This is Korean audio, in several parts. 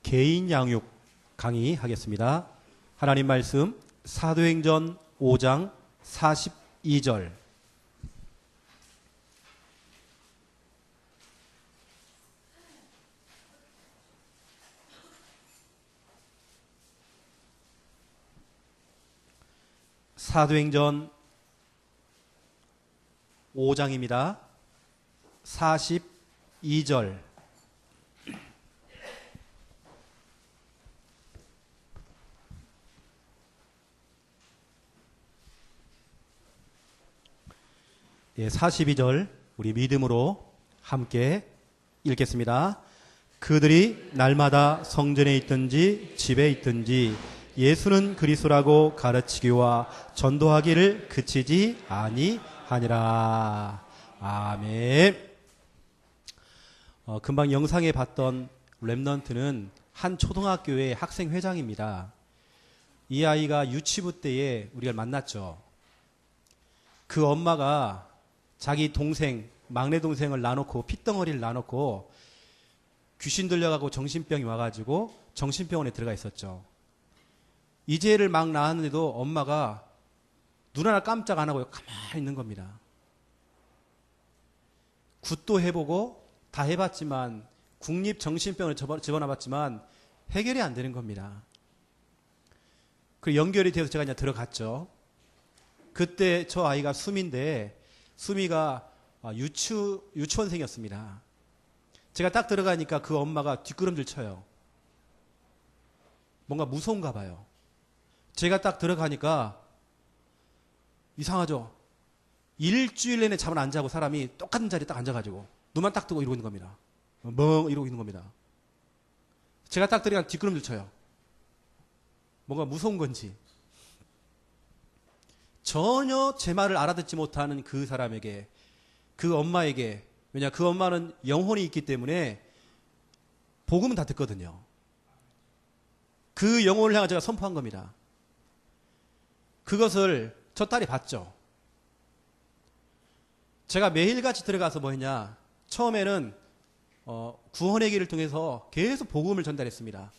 개인 양육 강의하겠습니다. 하나님 말씀 사도행전 5장 42절. 사도행전 5장입니다. 42절. 예, 42절 우리 믿음으로 함께 읽겠습니다. 그들이 날마다 성전에 있든지 집에 있든지 예수는 그리스도라고 가르치기와 전도하기를 그치지 아니하니라. 아멘. 금방 영상에 봤던 렘넌트는 한 초등학교의 학생회장입니다. 이 아이가 유치부 때에 우리가 만났죠. 그 엄마가 자기 동생, 막내 동생을 놔놓고 핏덩어리를 놔놓고 귀신 들려가고 정신병이 와가지고 정신병원에 들어가 있었죠. 이제를 막 낳았는데도 엄마가 눈 하나 깜짝 안 하고 가만히 있는 겁니다. 굿도 해보고 다 해봤지만 국립정신병원에 집어넣어봤지만 해결이 안 되는 겁니다. 그리고 연결이 돼서 제가 이제 들어갔죠. 그때 저 아이가 수미인데 수미가 유치원생이었습니다. 제가 딱 들어가니까 그 엄마가 뒷걸음질 쳐요. 뭔가 무서운가 봐요. 제가 딱 들어가니까 이상하죠. 일주일 내내 잠을 안 자고 사람이 똑같은 자리에 딱 앉아가지고 눈만 딱 뜨고 이러고 있는 겁니다. 멍 이러고 있는 겁니다. 제가 딱 들어가니까 뒷걸음질 쳐요. 뭔가 무서운 건지. 전혀 제 말을 알아듣지 못하는 그 사람에게, 그 엄마에게, 왜냐 그 엄마는 영혼이 있기 때문에 복음은 다 듣거든요. 그 영혼을 향해 제가 선포한 겁니다. 그것을 저 딸이 봤죠. 제가 매일같이 들어가서 뭐 했냐, 처음에는 구원의 길을 통해서 계속 복음을 전달했습니다.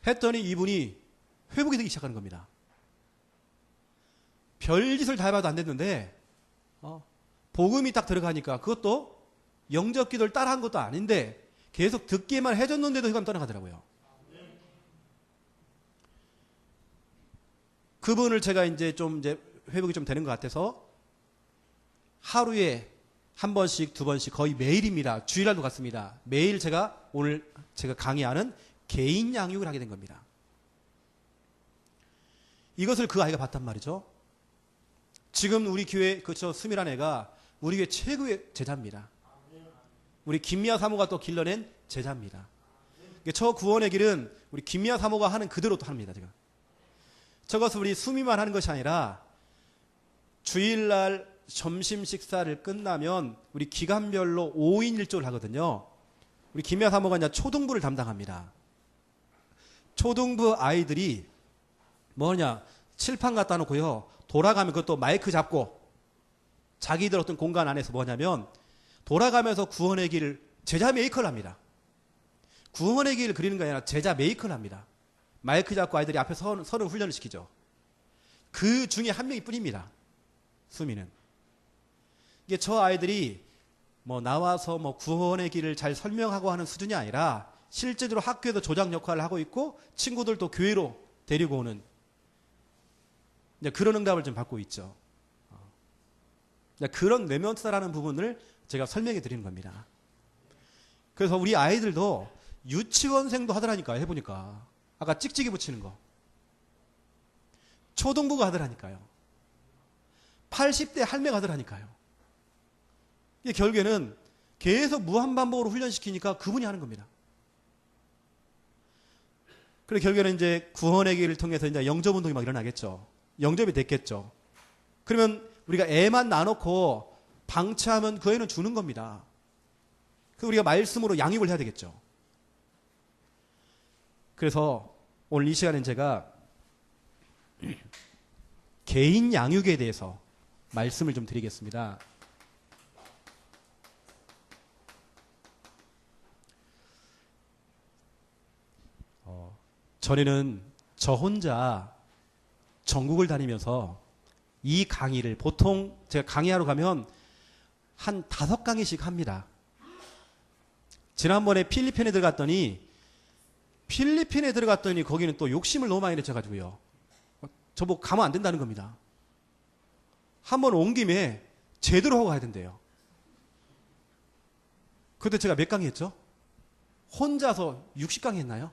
했더니 이분이 회복이 되기 시작하는 겁니다. 별짓을 다 해봐도 안 됐는데 복음이 딱 들어가니까, 그것도 영접 기도를 따라한 것도 아닌데 계속 듣기만 해줬는데도 흑암 떠나가더라고요. 그분을 제가 이제 회복이 좀 되는 것 같아서 하루에 한 번씩 두 번씩 거의 매일입니다. 주일날도 갔습니다. 매일 오늘 제가 강의하는 개인 양육을 하게 된 겁니다. 이것을 그 아이가 봤단 말이죠. 지금 우리 교회 수미란 애가 우리 교회 최고의 제자입니다. 우리 김미아 사모가 또 길러낸 제자입니다. 저 구원의 길은 우리 김미아 사모가 하는 그대로 또 합니다. 제가 저것을 우리 수미만 하는 것이 아니라 주일날 점심 식사를 끝나면 우리 기간별로 5인 1조를 하거든요. 우리 김미아 사모가 이제 초등부를 담당합니다. 초등부 아이들이 뭐냐, 칠판 갖다 놓고요, 돌아가면 그것도 마이크 잡고 자기들 어떤 공간 안에서 뭐냐면 돌아가면서 구원의 길을 제자 메이커를 합니다. 구원의 길을 그리는 게 아니라 제자 메이커를 합니다. 마이크 잡고 아이들이 앞에 서는 훈련을 시키죠. 그 중에 한 명이 뿐입니다. 수미는. 이게 저 아이들이 나와서 구원의 길을 잘 설명하고 하는 수준이 아니라 실제로 학교에서 조장 역할을 하고 있고 친구들도 교회로 데리고 오는 그런 응답을 좀 받고 있죠. 그런 렘넌트라는 부분을 제가 설명해 드리는 겁니다. 그래서 우리 아이들도 유치원생도 하더라니까요. 해보니까 아까 찍찍이 붙이는 거 초등부가 하더라니까요. 80대 할매가 하더라니까요. 이게 결국에는 계속 무한반복으로 훈련시키니까 그분이 하는 겁니다. 그리고 결국에는 이제 구원의 길을 통해서 이제 영접운동이 막 일어나겠죠. 영접이 됐겠죠. 그러면 우리가 애만 나놓고 방치하면 그 애는 주는 겁니다. 그 우리가 말씀으로 양육을 해야 되겠죠. 그래서 오늘 이 시간엔 제가 개인 양육에 대해서 말씀을 좀 드리겠습니다. 전에는 저 혼자 전국을 다니면서 이 강의를 보통 제가 강의하러 가면 한 5강의씩 합니다. 지난번에 필리핀에 들어갔더니 거기는 또 욕심을 너무 많이 내쳐가지고요. 저보고 가면 안 된다는 겁니다. 한번 온 김에 제대로 하고 가야 된대요. 그때 제가 몇 강의 했죠? 혼자서 60강의 했나요?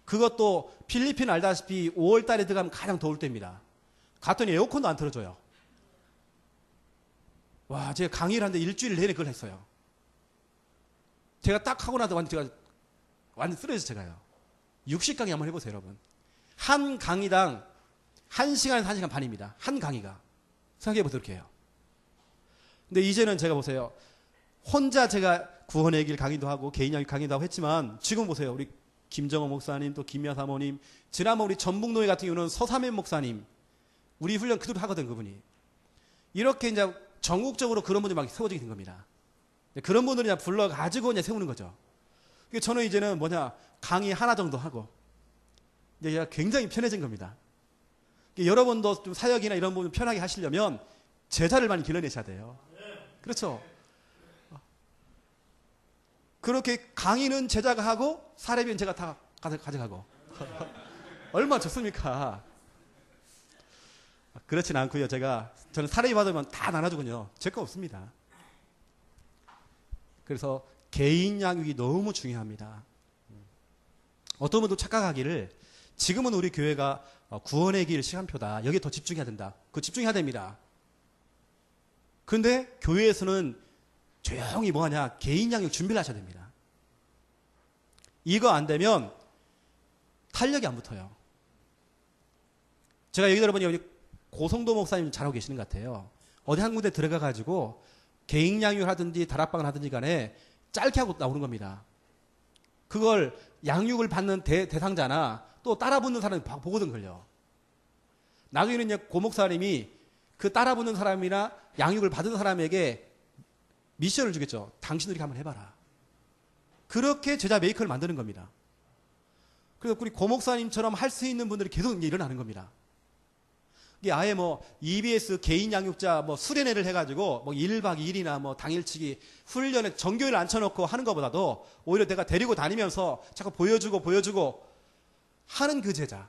그것도 필리핀 알다시피 5월 달에 들어가면 가장 더울 때입니다. 갔더니 에어컨도 안 틀어줘요. 와, 제가 강의를 하는데 일주일 내내 그걸 했어요. 제가 딱 하고 나서 제가 완전 쓰러져서 제가요. 60강의 한번 해보세요, 여러분. 한 강의당 1시간에서 1시간 반입니다. 한 강의가. 생각해보세요, 이렇게 해요. 근데 이제는 제가 보세요. 혼자 제가 구원의 길 강의도 하고 개인양육 강의도 하고 했지만 지금 보세요. 우리 김정호 목사님, 또 김미아 사모님, 지난번 우리 전북노회 같은 경우는 서사면 목사님, 우리 훈련 그대로 하거든, 그분이. 이렇게 이제 전국적으로 그런 분들이 막 세워지게 된 겁니다. 그런 분들을 그냥 불러가지고 그냥 세우는 거죠. 저는 이제는 강의 하나 정도 하고, 이제 굉장히 편해진 겁니다. 여러분도 좀 사역이나 이런 부분 편하게 하시려면 제자를 많이 길러내셔야 돼요. 그렇죠? 그렇게 강의는 제자가 하고 사례비는 제가 다 가져가고 얼마나 좋습니까? 그렇진 않고요. 저는 사례비 받으면 다 나눠주군요. 제 거 없습니다. 그래서 개인 양육이 너무 중요합니다. 어떤 분도 착각하기를 지금은 우리 교회가 구원의 길 시간표다. 여기에 더 집중해야 된다. 그거 집중해야 됩니다. 그런데 교회에서는 조용히 뭐하냐, 개인 양육 준비를 하셔야 됩니다. 이거 안 되면 탄력이 안 붙어요. 제가 얘기 들어보니 여기 고성도 목사님 잘하고 계시는 것 같아요. 어디 한 군데 들어가가지고 개인 양육을 하든지 다락방을 하든지 간에 짧게 하고 나오는 겁니다. 그걸 양육을 받는 대상자나 또 따라붙는 사람이 보거든 걸려. 나중에는 이제 고 목사님이 그 따라붙는 사람이나 양육을 받은 사람에게 미션을 주겠죠. 당신들이 한번 해봐라. 그렇게 제자 메이커를 만드는 겁니다. 그래서 우리 고 목사님처럼 할 수 있는 분들이 계속 일어나는 겁니다. 이게 아예 EBS 개인 양육자 수련회를 해가지고 1박 2일이나 당일치기 훈련에 정교회를 앉혀놓고 하는 것보다도 오히려 내가 데리고 다니면서 자꾸 보여주고 하는 그 제자.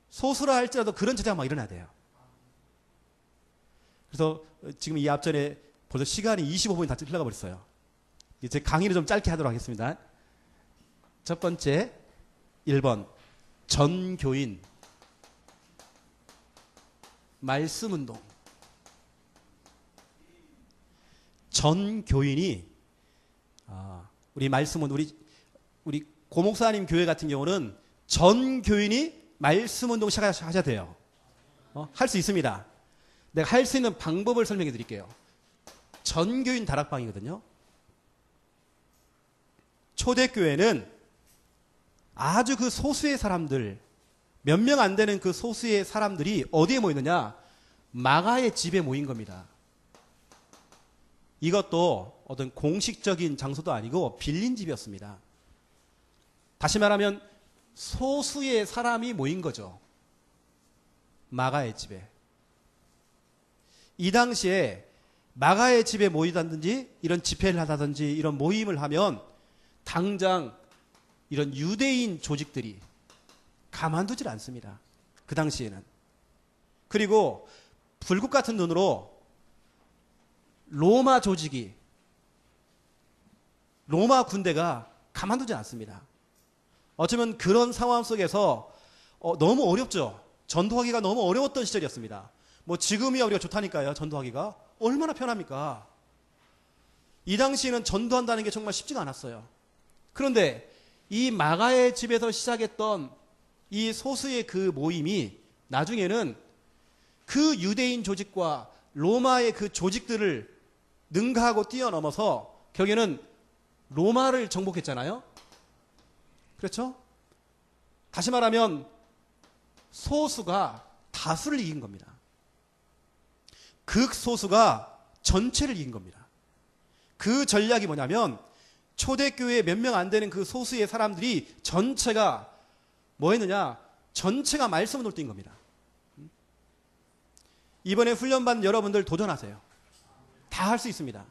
소수라 할지라도 그런 제자가 막 일어나야 돼요. 그래서 지금 이 앞전에 벌써 시간이 25분이 다 흘러가 버렸어요. 이제 강의를 좀 짧게 하도록 하겠습니다. 첫 번째, 1번. 전교인. 말씀운동. 전교인이, 우리 말씀은 우리 고목사님 교회 같은 경우는 전교인이 말씀운동 시작하셔야 돼요. 할 수 있습니다. 내가 할 수 있는 방법을 설명해 드릴게요. 전교인 다락방이거든요. 초대교회는 아주 그 소수의 사람들, 몇 명 안 되는 그 소수의 사람들이 어디에 모이느냐? 마가의 집에 모인 겁니다. 이것도 어떤 공식적인 장소도 아니고 빌린 집이었습니다. 다시 말하면 소수의 사람이 모인 거죠. 마가의 집에. 이 당시에 마가의 집에 모이다든지 이런 집회를 하다든지 이런 모임을 하면 당장 이런 유대인 조직들이 가만두질 않습니다. 그 당시에는. 그리고 불국 같은 눈으로 로마 조직이, 로마 군대가 가만두지 않습니다. 어쩌면 그런 상황 속에서 너무 어렵죠. 전도하기가 너무 어려웠던 시절이었습니다. 지금이야 우리가 좋다니까요. 전도하기가 얼마나 편합니까? 이 당시에는 전도한다는 게 정말 쉽지가 않았어요. 그런데 이 마가의 집에서 시작했던 이 소수의 그 모임이 나중에는 그 유대인 조직과 로마의 그 조직들을 능가하고 뛰어넘어서 결국에는 로마를 정복했잖아요. 그렇죠? 다시 말하면 소수가 다수를 이긴 겁니다. 극소수가 전체를 이긴 겁니다. 그 전략이 뭐냐면 초대교회 몇 명 안 되는 그 소수의 사람들이 전체가 뭐 했느냐? 전체가 말씀을 띨 겁니다. 이번에 훈련받은 여러분들 도전하세요. 다 할 수 있습니다.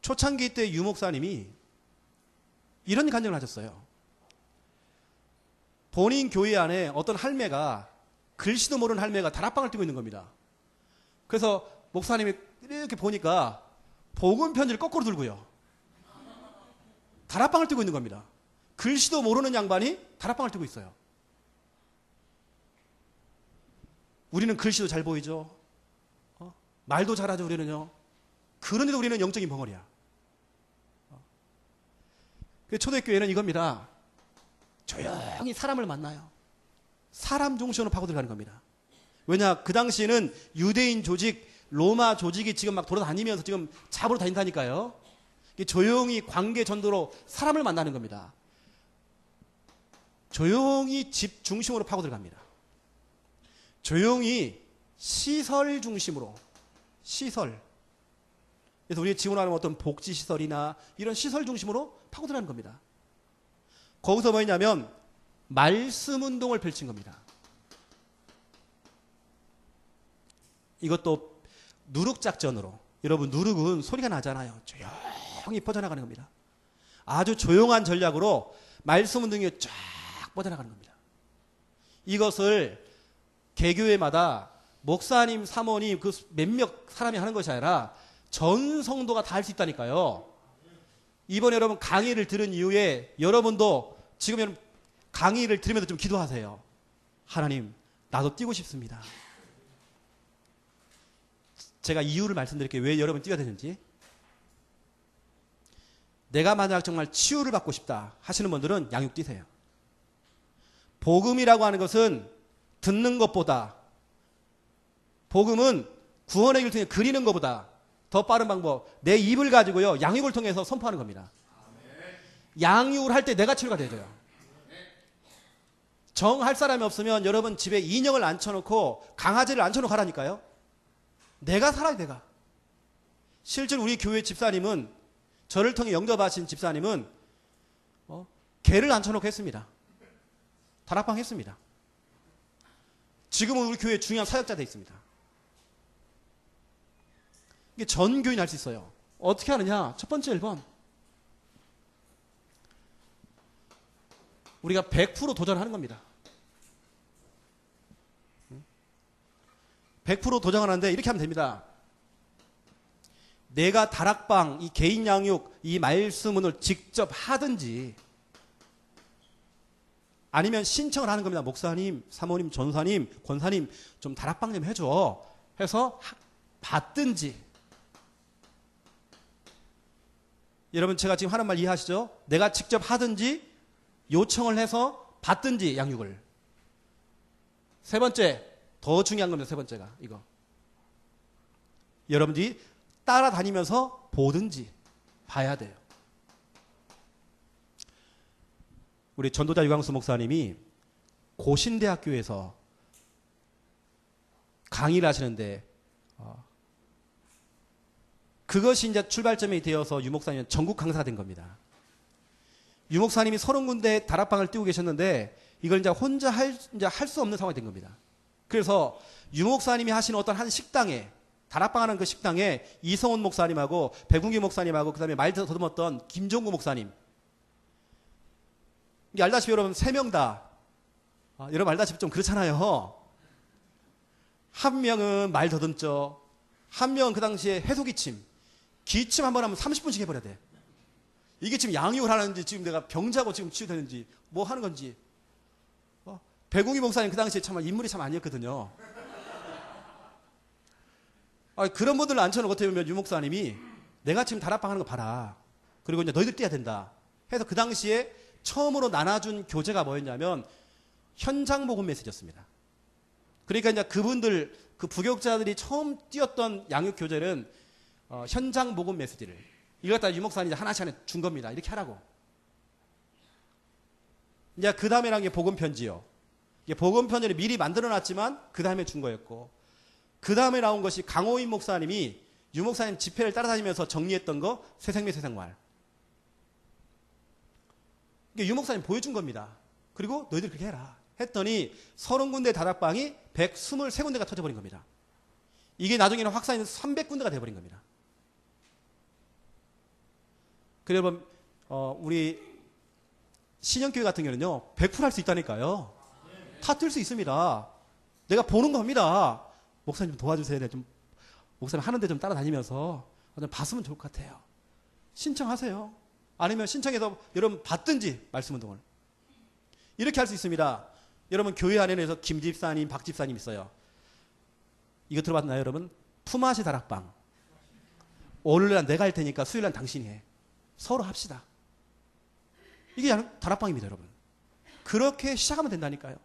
초창기 때 유 목사님이 이런 간증을 하셨어요. 본인 교회 안에 어떤 할매가, 글씨도 모르는 할매가 다락방을 뛰고 있는 겁니다. 그래서 목사님이 이렇게 보니까 복음 편지를 거꾸로 들고요. 다락방을 뛰고 있는 겁니다. 글씨도 모르는 양반이 다락방을 뛰고 있어요. 우리는 글씨도 잘 보이죠. 말도 잘하죠, 우리는요. 그런데도 우리는 영적인 벙어리야. 초대교회는 이겁니다. 조용히 사람을 만나요. 사람 중심으로 파고 들어가는 겁니다. 왜냐, 그 당시에는 유대인 조직, 로마 조직이 지금 막 돌아다니면서 지금 잡으러 다닌다니까요. 조용히 관계 전도로 사람을 만나는 겁니다. 조용히 집 중심으로 파고 들어갑니다. 조용히 시설 중심으로, 시설. 그래서 우리가 지원하는 어떤 복지시설이나 이런 시설 중심으로 파고 들어가는 겁니다. 거기서 뭐냐면 말씀 운동을 펼친 겁니다. 이것도 누룩작전으로. 여러분, 누룩은 소리가 나잖아요. 조용히 퍼져나가는 겁니다. 아주 조용한 전략으로 말씀 운동이 쫙 뻗어나가는 겁니다. 이것을 개교회마다 목사님, 사모님, 그 몇몇 사람이 하는 것이 아니라 전 성도가 다 할 수 있다니까요. 이번에 여러분 강의를 들은 이후에 여러분도 지금 여러분 강의를 들으면서 좀 기도하세요. 하나님, 나도 뛰고 싶습니다. 제가 이유를 말씀드릴게요. 왜 여러분 뛰어야 되는지. 내가 만약 정말 치유를 받고 싶다 하시는 분들은 양육 뛰세요. 복음이라고 하는 것은 듣는 것보다, 복음은 구원의 길을 통해 그리는 것보다 더 빠른 방법, 내 입을 가지고요, 양육을 통해서 선포하는 겁니다. 양육을 할 때 내가 치료가 되죠. 정할 사람이 없으면 여러분 집에 인형을 앉혀놓고 강아지를 앉혀놓고 하라니까요. 내가 살아야 내가. 실제로 우리 교회 집사님은, 저를 통해 영접하신 집사님은 개를 앉혀놓고 했습니다. 다락방 했습니다. 지금은 우리 교회 중요한 사역자 돼 있습니다. 이게 전 교인 할 수 있어요. 어떻게 하느냐? 첫 번째 1번. 우리가 100% 도전하는 겁니다. 100% 도전하는데 이렇게 하면 됩니다. 내가 다락방, 이 개인 양육, 이 말씀을 직접 하든지 아니면 신청을 하는 겁니다. 목사님, 사모님, 전사님, 권사님 좀 다락방 좀 해줘 해서 받든지. 여러분, 제가 지금 하는 말 이해하시죠? 내가 직접 하든지 요청을 해서 받든지 양육을. 세 번째, 더 중요한 겁니다. 세 번째가 이거. 여러분들이 따라다니면서 보든지 봐야 돼요. 우리 전도자 유광수 목사님이 고신대학교에서 강의를 하시는데 그것이 이제 출발점이 되어서 유 목사님은 전국 강사가 된 겁니다. 유 목사님이 30군데 다락방을 띄우고 계셨는데 이걸 이제 혼자 할 수 없는 상황이 된 겁니다. 그래서 유 목사님이 하시는 어떤 한 식당에, 다락방하는 그 식당에 이성훈 목사님하고 백운기 목사님하고 그다음에 말 더듬었던 김종구 목사님, 알다시피 여러분 3명 다 여러분 알다시피 좀 그렇잖아요. 한 명은 말 더듬죠. 한 명은 그 당시에 해소기침, 기침 한번 하면 30분씩 해버려야 돼. 이게 지금 양육을 하는지 지금 내가 병자고 지금 치유되는지 뭐 하는 건지. 백웅이 목사님 그 당시에 참 인물이 참 아니었거든요. 그런 분들을 앉혀놓고 어떻게 보면 유 목사님이 내가 지금 다락방 하는 거 봐라. 그리고 이제 너희들 뛰어야 된다 해서 그 당시에 처음으로 나눠준 교재가 뭐였냐면 현장 복음 메시지였습니다. 그러니까 이제 그분들, 그 부교육자들이 처음 띄었던 양육 교재는 현장 복음 메시지를 이걸 갖다 유 목사님이 하나씩 준 겁니다. 이렇게 하라고. 이제 그 다음에 난 게 복음 편지요. 이게 복음 편지를 미리 만들어 놨지만 그 다음에 준 거였고, 그 다음에 나온 것이 강호인 목사님이 유목사님 집회를 따라다니면서 정리했던 거 새생명 새생활. 이게 유목사님 보여준 겁니다. 그리고 너희들 그렇게 해라. 했더니 30군데 다락방이 123군데가 터져버린 겁니다. 이게 나중에는 확산이 300군데가 돼버린 겁니다. 그래서 여러분, 우리 신영교회 같은 경우는요, 100% 할 수 있다니까요. 다 뜰 수 있습니다. 내가 보는 겁니다. 목사님 좀 도와주세요. 좀 목사님 하는데 좀 따라다니면서 좀 봤으면 좋을 것 같아요. 신청하세요. 아니면 신청해서 여러분 받든지 말씀운동을. 이렇게 할 수 있습니다. 여러분 교회 안에서 김 집사님, 박 집사님 있어요. 이거 들어봤나요 여러분? 품앗이 다락방. 월요일날 내가 할 테니까 수요일날 당신이 해. 서로 합시다. 이게 다락방입니다 여러분. 그렇게 시작하면 된다니까요.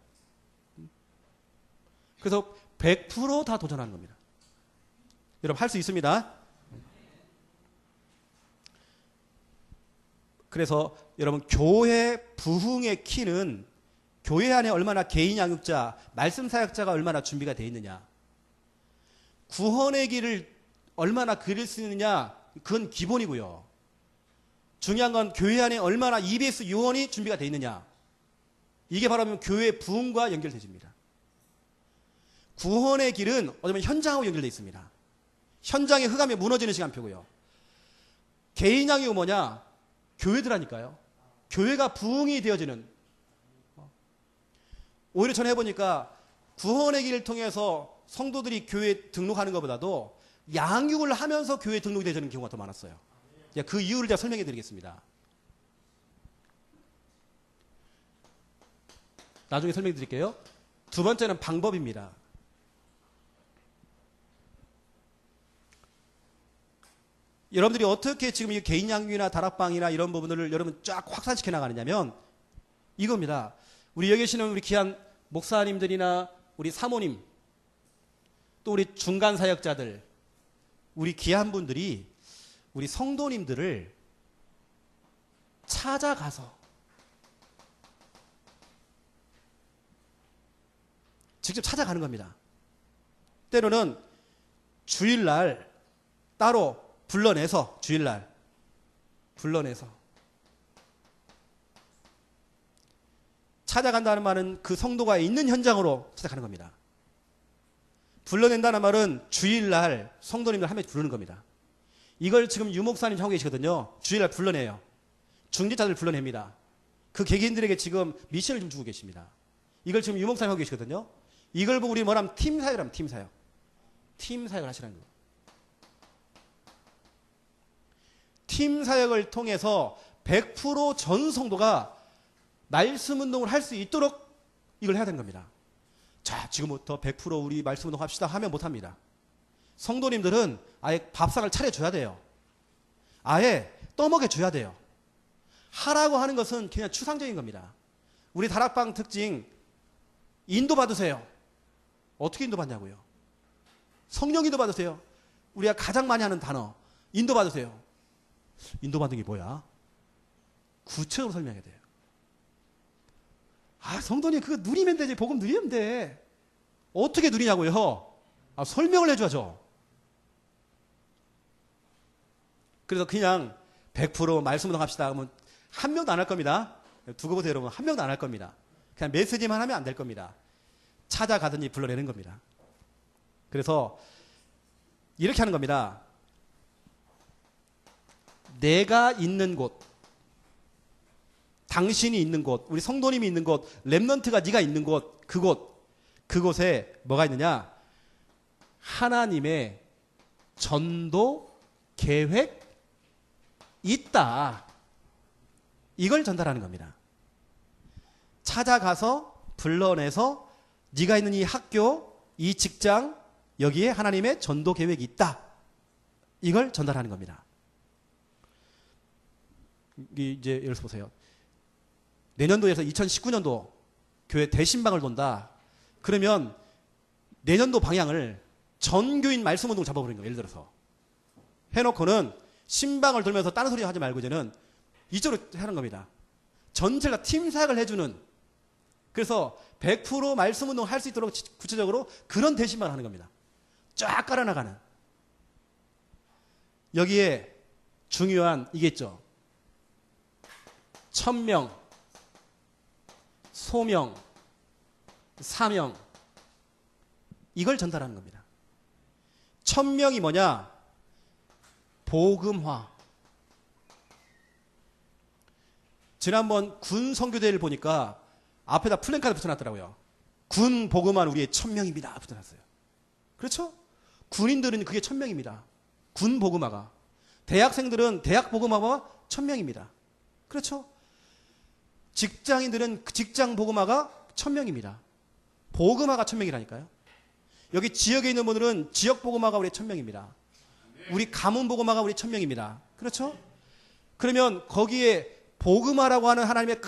그래서 100% 도전하는 겁니다. 여러분 할 수 있습니다. 그래서 여러분 교회 부흥의 키는 교회 안에 얼마나 개인 양육자, 말씀 사역자가 얼마나 준비가 되어 있느냐, 구원의 길을 얼마나 그릴 수 있느냐, 그건 기본이고요. 중요한 건 교회 안에 얼마나 EBS 요원이 준비가 되어 있느냐, 이게 바로 교회 부흥과 연결되집니다. 구원의 길은 어쩌면 현장하고 연결되어 있습니다. 현장의 흑암이 무너지는 시간표고요. 개인 양육은 뭐냐? 교회들하니까요. 교회가 부흥이 되어지는. 오히려 저는 해보니까 구원의 길을 통해서 성도들이 교회에 등록하는 것보다도 양육을 하면서 교회에 등록이 되어지는 경우가 더 많았어요. 그 이유를 제가 설명해 드리겠습니다. 나중에 설명해 드릴게요. 두 번째는 방법입니다. 여러분들이 어떻게 지금 이 개인 양육이나 다락방이나 이런 부분들을 여러분 쫙 확산시켜 나가느냐면 이겁니다. 우리 여기 계시는 우리 귀한 목사님들이나 우리 사모님, 또 우리 중간 사역자들, 우리 귀한 분들이 우리 성도님들을 찾아가서 직접 찾아가는 겁니다. 때로는 주일날 따로 불러내서, 주일날 불러내서 찾아간다는 말은 그 성도가 있는 현장으로 찾아가는 겁니다. 불러낸다는 말은 주일날 성도님들 한 명씩 부르는 겁니다. 이걸 지금 유목사님 하고 계시거든요. 주일날 불러내요. 중직자들 불러냅니다. 그 개개인들에게 지금 미션을 좀 주고 계십니다. 이걸 지금 유목사님 하고 계시거든요. 이걸 보고 우리 뭐라면 팀사역을 하면 팀사역. 팀사역을 하시라는 거예요. 팀사역을 통해서 100% 전 성도가 말씀 운동을 할 수 있도록 이걸 해야 되는 겁니다. 자, 지금부터 100% 우리 말씀 운동 합시다 하면 못합니다. 성도님들은 아예 밥상을 차려줘야 돼요. 아예 떠먹여줘야 돼요. 하라고 하는 것은 그냥 추상적인 겁니다. 우리 다락방 특징, 인도받으세요. 어떻게 인도받냐고요? 성령 인도받으세요. 우리가 가장 많이 하는 단어, 인도받으세요. 인도받는 게 뭐야? 구체적으로 설명해야 돼요. 아, 성도님 그거 누리면 되지. 복음 누리면 돼. 어떻게 누리냐고요? 설명을 해줘야죠. 그래서 그냥 100% 말씀 운동 합시다 하면 한 명도 안 할 겁니다. 두고 보세요 여러분. 한 명도 안 할 겁니다. 그냥 메시지만 하면 안 될 겁니다. 찾아가든지 불러내는 겁니다. 그래서 이렇게 하는 겁니다. 내가 있는 곳, 당신이 있는 곳, 우리 성도님이 있는 곳, 렘넌트가 네가 있는 곳, 그곳에 뭐가 있느냐? 하나님의 전도 계획 있다. 이걸 전달하는 겁니다. 찾아가서 불러내서 네가 있는 이 학교, 이 직장, 여기에 하나님의 전도 계획이 있다. 이걸 전달하는 겁니다. 이제 예를 들어 보세요. 내년도에서 2019년도 교회 대신방을 돈다. 그러면 내년도 방향을 전교인 말씀 운동을 잡아버린 거예요. 예를 들어서 해놓고는 신방을 돌면서 다른 소리 하지 말고 이제는 이쪽으로 하는 겁니다. 전체가 팀 사역을 해주는, 그래서 100% 말씀 운동을 할 수 있도록 구체적으로 그런 대신방을 하는 겁니다. 쫙 깔아나가는. 여기에 중요한 이게 있죠. 천명, 소명, 사명, 이걸 전달하는 겁니다. 천명이 뭐냐? 복음화. 지난번 군 선교대회를 보니까 앞에다 플랜카드 붙여놨더라고요. 군 복음화는 우리의 천명입니다. 붙여놨어요. 그렇죠? 군인들은 그게 천명입니다. 군 복음화가. 대학생들은 대학 복음화가 천명입니다. 그렇죠? 직장인들은 직장 복음화가 천명입니다. 복음화가 천명이라니까요. 여기 지역에 있는 분들은 지역 복음화가 우리의 천명입니다. 우리 가문 복음화가 우리의 천명입니다. 그렇죠? 그러면 거기에 복음화라고 하는 하나님의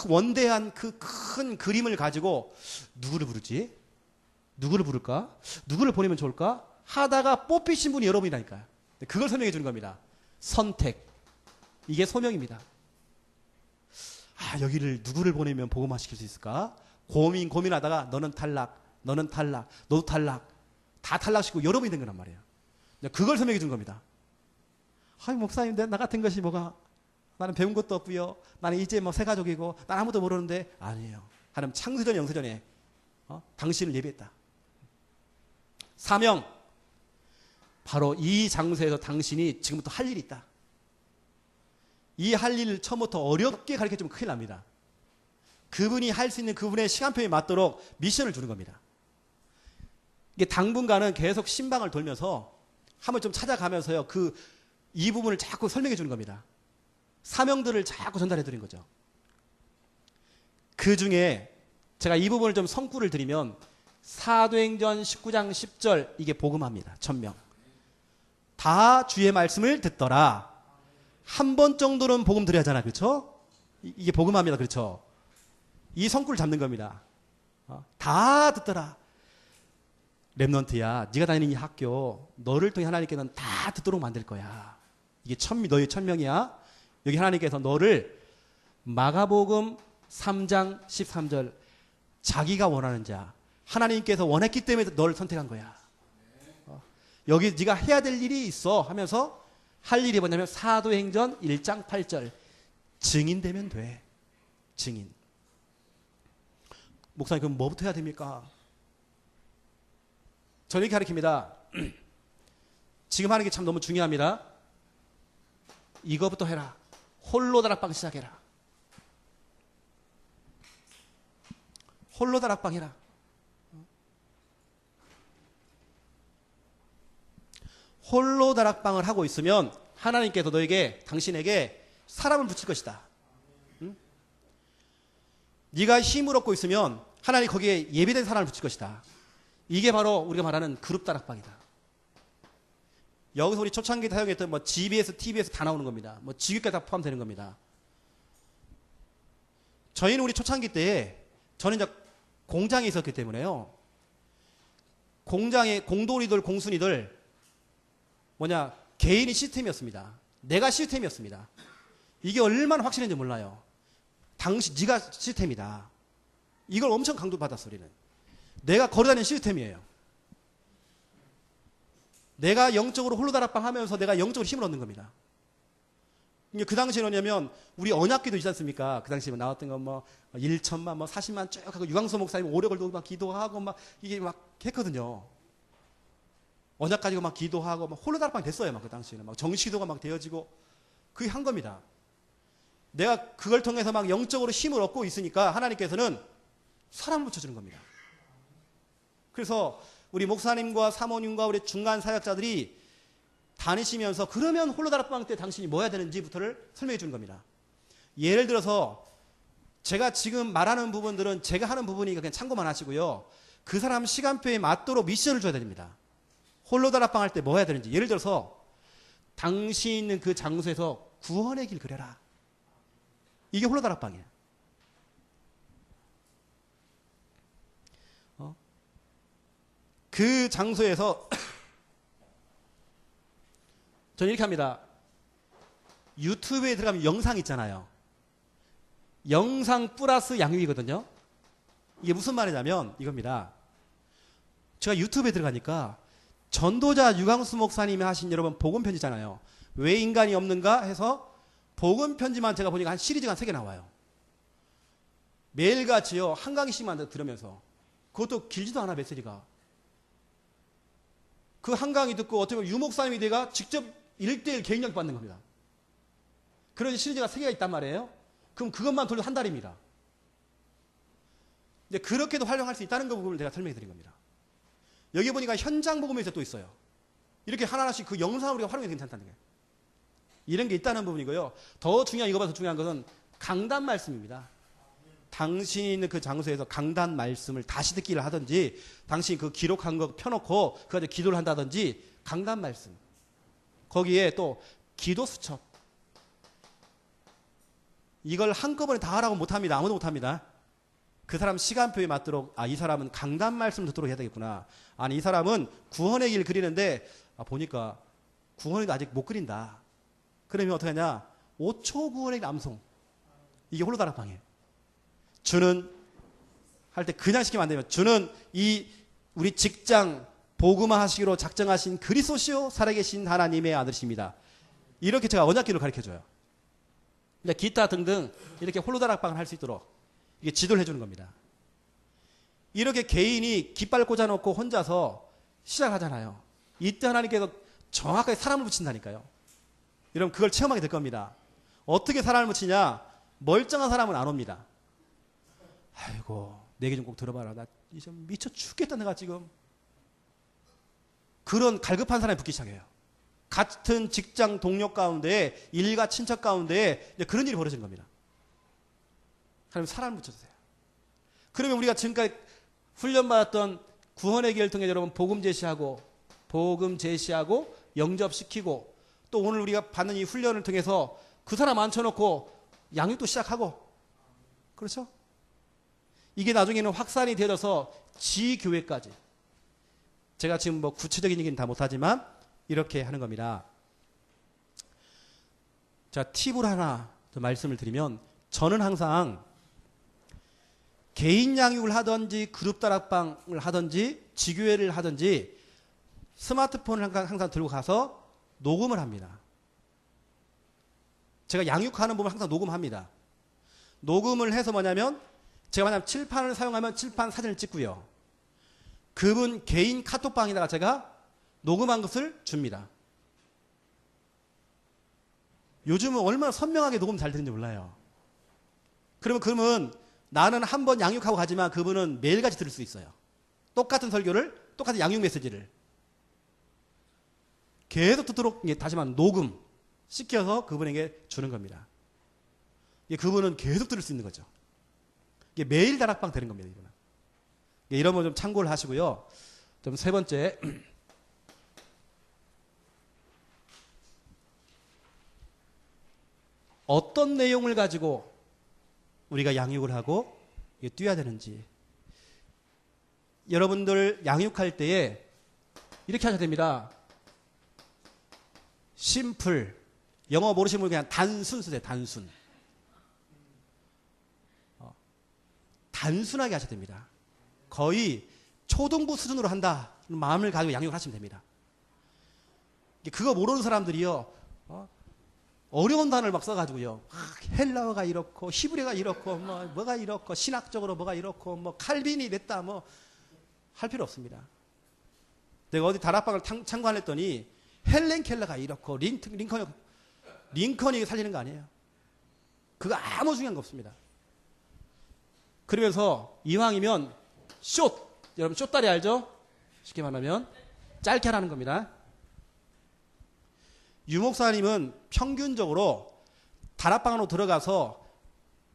원대한 그 큰 그림을 가지고 누구를 부르지? 누구를 부를까? 누구를 보내면 좋을까? 하다가 뽑히신 분이 여러분이라니까요. 그걸 설명해 주는 겁니다. 선택. 이게 소명입니다. 아, 여기를 누구를 보내면 복음화 시킬 수 있을까? 고민하다가 너는 탈락, 너는 탈락, 너도 탈락. 다 탈락시키고 여러분이 된 거란 말이에요. 그걸 설명해 준 겁니다. 아이, 목사님, 나 같은 것이 뭐가? 나는 배운 것도 없고요. 나는 이제 뭐 새가족이고 난 아무도 모르는데. 아니에요. 하나님 창세전 영세전에 당신을 예비했다. 사명. 바로 이 장소에서 당신이 지금부터 할 일이 있다. 이 할 일을 처음부터 어렵게 가르쳐주면 큰일 납니다. 그분이 할 수 있는 그분의 시간표에 맞도록 미션을 주는 겁니다. 이게 당분간은 계속 신방을 돌면서 한번 좀 찾아가면서요. 이 부분을 자꾸 설명해 주는 겁니다. 사명들을 자꾸 전달해 드린 거죠. 그 중에 제가 이 부분을 좀 성구를 드리면 사도행전 19장 10절 이게 복음화입니다. 천명. 다 주의 말씀을 듣더라. 한 번 정도는 복음 드려야 하잖아. 그렇죠? 이게 복음화입니다. 그렇죠? 이 성구를 잡는 겁니다. 다 듣더라. 렘넌트야, 네가 다니는 이 학교 너를 통해 하나님께서는 다 듣도록 만들 거야. 이게 너의 천명이야. 여기 하나님께서 너를 마가복음 3장 13절 자기가 원하는 자, 하나님께서 원했기 때문에 너를 선택한 거야. 여기 네가 해야 될 일이 있어 하면서 할 일이 뭐냐면 사도행전 1장 8절 증인 되면 돼. 증인. 목사님, 그럼 뭐부터 해야 됩니까? 저는 이렇게 가르칩니다. 지금 하는 게 참 너무 중요합니다. 이거부터 해라. 홀로 다락방 시작해라. 홀로 다락방 해라. 홀로 다락방을 하고 있으면 하나님께서 당신에게 사람을 붙일 것이다. 응? 네가 힘을 얻고 있으면 하나님 거기에 예비된 사람을 붙일 것이다. 이게 바로 우리가 말하는 그룹 다락방이다. 여기서 우리 초창기에 사용했던 뭐 GBS, TBS 다 나오는 겁니다. 뭐 지휘까지 다 포함되는 겁니다. 저희는 우리 초창기 때에 저는 이제 공장에 있었기 때문에요. 공장의 공돌이들, 공순이들 개인이 시스템이었습니다. 내가 시스템이었습니다. 이게 얼마나 확실한지 몰라요. 네가 시스템이다. 이걸 엄청 강조받았어, 우리는. 내가 걸어다니는 시스템이에요. 내가 영적으로 홀로다락방 하면서 내가 영적으로 힘을 얻는 겁니다. 그 당시에는 뭐냐면 우리 언약기도 있지 않습니까? 그 당시에 나왔던 건 뭐 1천만, 뭐 40만 쭉 하고 유광수 목사님 오래 걸고 막 기도하고 막 이게 막 했거든요. 언약 가지고 막 기도하고 막 홀로다락방 됐어요. 막 그 당시에는 막 정시기도가 막 되어지고 그게 한 겁니다. 내가 그걸 통해서 막 영적으로 힘을 얻고 있으니까 하나님께서는 사람을 붙여주는 겁니다. 그래서 우리 목사님과 사모님과 우리 중간 사역자들이 다니시면서 그러면 홀로다락방 때 당신이 뭐 해야 되는지부터를 설명해 주는 겁니다. 예를 들어서 제가 지금 말하는 부분들은 제가 하는 부분이니까 그냥 참고만 하시고요. 그 사람 시간표에 맞도록 미션을 줘야 됩니다. 홀로다락방 할 때 뭐 해야 되는지. 예를 들어서 당신 있는 그 장소에서 구원의 길 그려라. 이게 홀로다락방이에요. 그 장소에서 저는 이렇게 합니다. 유튜브에 들어가면 영상 있잖아요. 영상 플러스 양육이거든요. 이게 무슨 말이냐면 이겁니다. 제가 유튜브에 들어가니까 전도자 유광수 목사님이 하신 여러분 복음 편지잖아요. 왜 인간이 없는가 해서 복음 편지만 제가 보니까 한 시리즈가 한 3개 나와요. 매일같이요 한 강의씩만 들으면서, 그것도 길지도 않아 메시지가. 그 한 강의 듣고 어떻게 보면 유목사님이 내가 직접 1대1 개인 강의 받는 겁니다. 그런 시리즈가 3개가 있단 말이에요. 그럼 그것만 돌려 한 달입니다. 이제 그렇게도 활용할 수 있다는 그 부분을 제가 설명해 드린 겁니다. 여기 보니까 현장 복음에서 또 있어요. 이렇게 하나하나씩 그 영상을 우리가 활용해도 괜찮다는 거예요. 이런 게 있다는 부분이고요. 더 중요한, 이거보다 더 중요한 것은 강단 말씀입니다. 당신이 있는 그 장소에서 강단 말씀을 다시 듣기를 하든지, 당신이 그 기록한 거 펴놓고 그 가지고 기도를 한다든지, 강단 말씀. 거기에 또 기도 수첩. 이걸 한꺼번에 다 하라고 못합니다. 아무도 못합니다. 그 사람 시간표에 맞도록, 이 사람은 강단 말씀을 듣도록 해야 되겠구나. 아니, 이 사람은 구원의 길 그리는데 보니까 구원의 길 아직 못 그린다. 그러면 어떻게 하냐? 5초 구원의 길 암송. 이게 홀로다락방이에요. 주는 할 때 그냥 시키면 안 되면, 주는 이 우리 직장 복음화 하시기로 작정하신 그리스도시요 살아계신 하나님의 아들이십니다. 이렇게 제가 언약기를 가르쳐줘요. 기타 등등 이렇게 홀로다락방을 할 수 있도록 이게 지도를 해주는 겁니다. 이렇게 개인이 깃발 꽂아놓고 혼자서 시작하잖아요. 이때 하나님께서 정확하게 사람을 붙인다니까요. 여러분 그걸 체험하게 될 겁니다. 어떻게 사람을 붙이냐? 멀쩡한 사람은 안 옵니다. 아이고 내 얘기 좀 꼭 들어봐라. 나 이제 미쳐 죽겠다 내가 지금. 그런 갈급한 사람이 붙기 시작해요. 같은 직장 동료 가운데, 일가 친척 가운데 그런 일이 벌어진 겁니다. 하나님 사람을 붙여주세요. 그러면 우리가 지금까지 훈련받았던 구원의 길을 통해 여러분 복음 제시하고 영접시키고, 또 오늘 우리가 받는 이 훈련을 통해서 그 사람 앉혀놓고 양육도 시작하고, 그렇죠? 이게 나중에는 확산이 되어서 지교회까지. 제가 지금 뭐 구체적인 얘기는 다 못하지만 이렇게 하는 겁니다. 자, 팁을 하나 더 말씀을 드리면, 저는 항상 개인 양육을 하든지 그룹 다락방을 하든지 지교회를 하든지 스마트폰을 항상 들고 가서 녹음을 합니다. 제가 양육하는 부분 항상 녹음합니다. 녹음을 해서 뭐냐면, 제가 만약 칠판을 사용하면 칠판 사진을 찍고요. 그분 개인 카톡방에다가 제가 녹음한 것을 줍니다. 요즘은 얼마나 선명하게 녹음 잘 되는지 몰라요. 그러면 나는 한 번 양육하고 가지만 그분은 매일같이 들을 수 있어요. 똑같은 설교를, 똑같은 양육 메시지를 계속 듣도록 다시 말하면 녹음 시켜서 그분에게 주는 겁니다. 그분은 계속 들을 수 있는 거죠. 이게 매일 다락방 되는 겁니다. 이거는. 이런 거 좀 참고를 하시고요. 좀 세 번째, 어떤 내용을 가지고 우리가 양육을 하고 뛰어야 되는지. 여러분들 양육할 때에 이렇게 하셔야 됩니다. 심플. 영어 모르시는 분 그냥 단순 쓰세요. 단순. 단순하게 하셔야 됩니다. 거의 초등부 수준으로 한다 마음을 가지고 양육을 하시면 됩니다. 그거 모르는 사람들이요, 어려운 단어를 막 써가지고요, 헬라어가 이렇고 히브리어가 이렇고 뭐가 이렇고 신학적으로 뭐가 이렇고 뭐 칼빈이 됐다 뭐 할 필요 없습니다. 내가 어디 다락방을 참관했더니 헬렌 켈러가 이렇고 링컨이 살리는 거 아니에요. 그거 아무 중요한 거 없습니다. 그러면서 이왕이면 여러분 숏다리 알죠? 쉽게 말하면 짧게 하라는 겁니다. 유목사님은 평균적으로 다락방으로 들어가서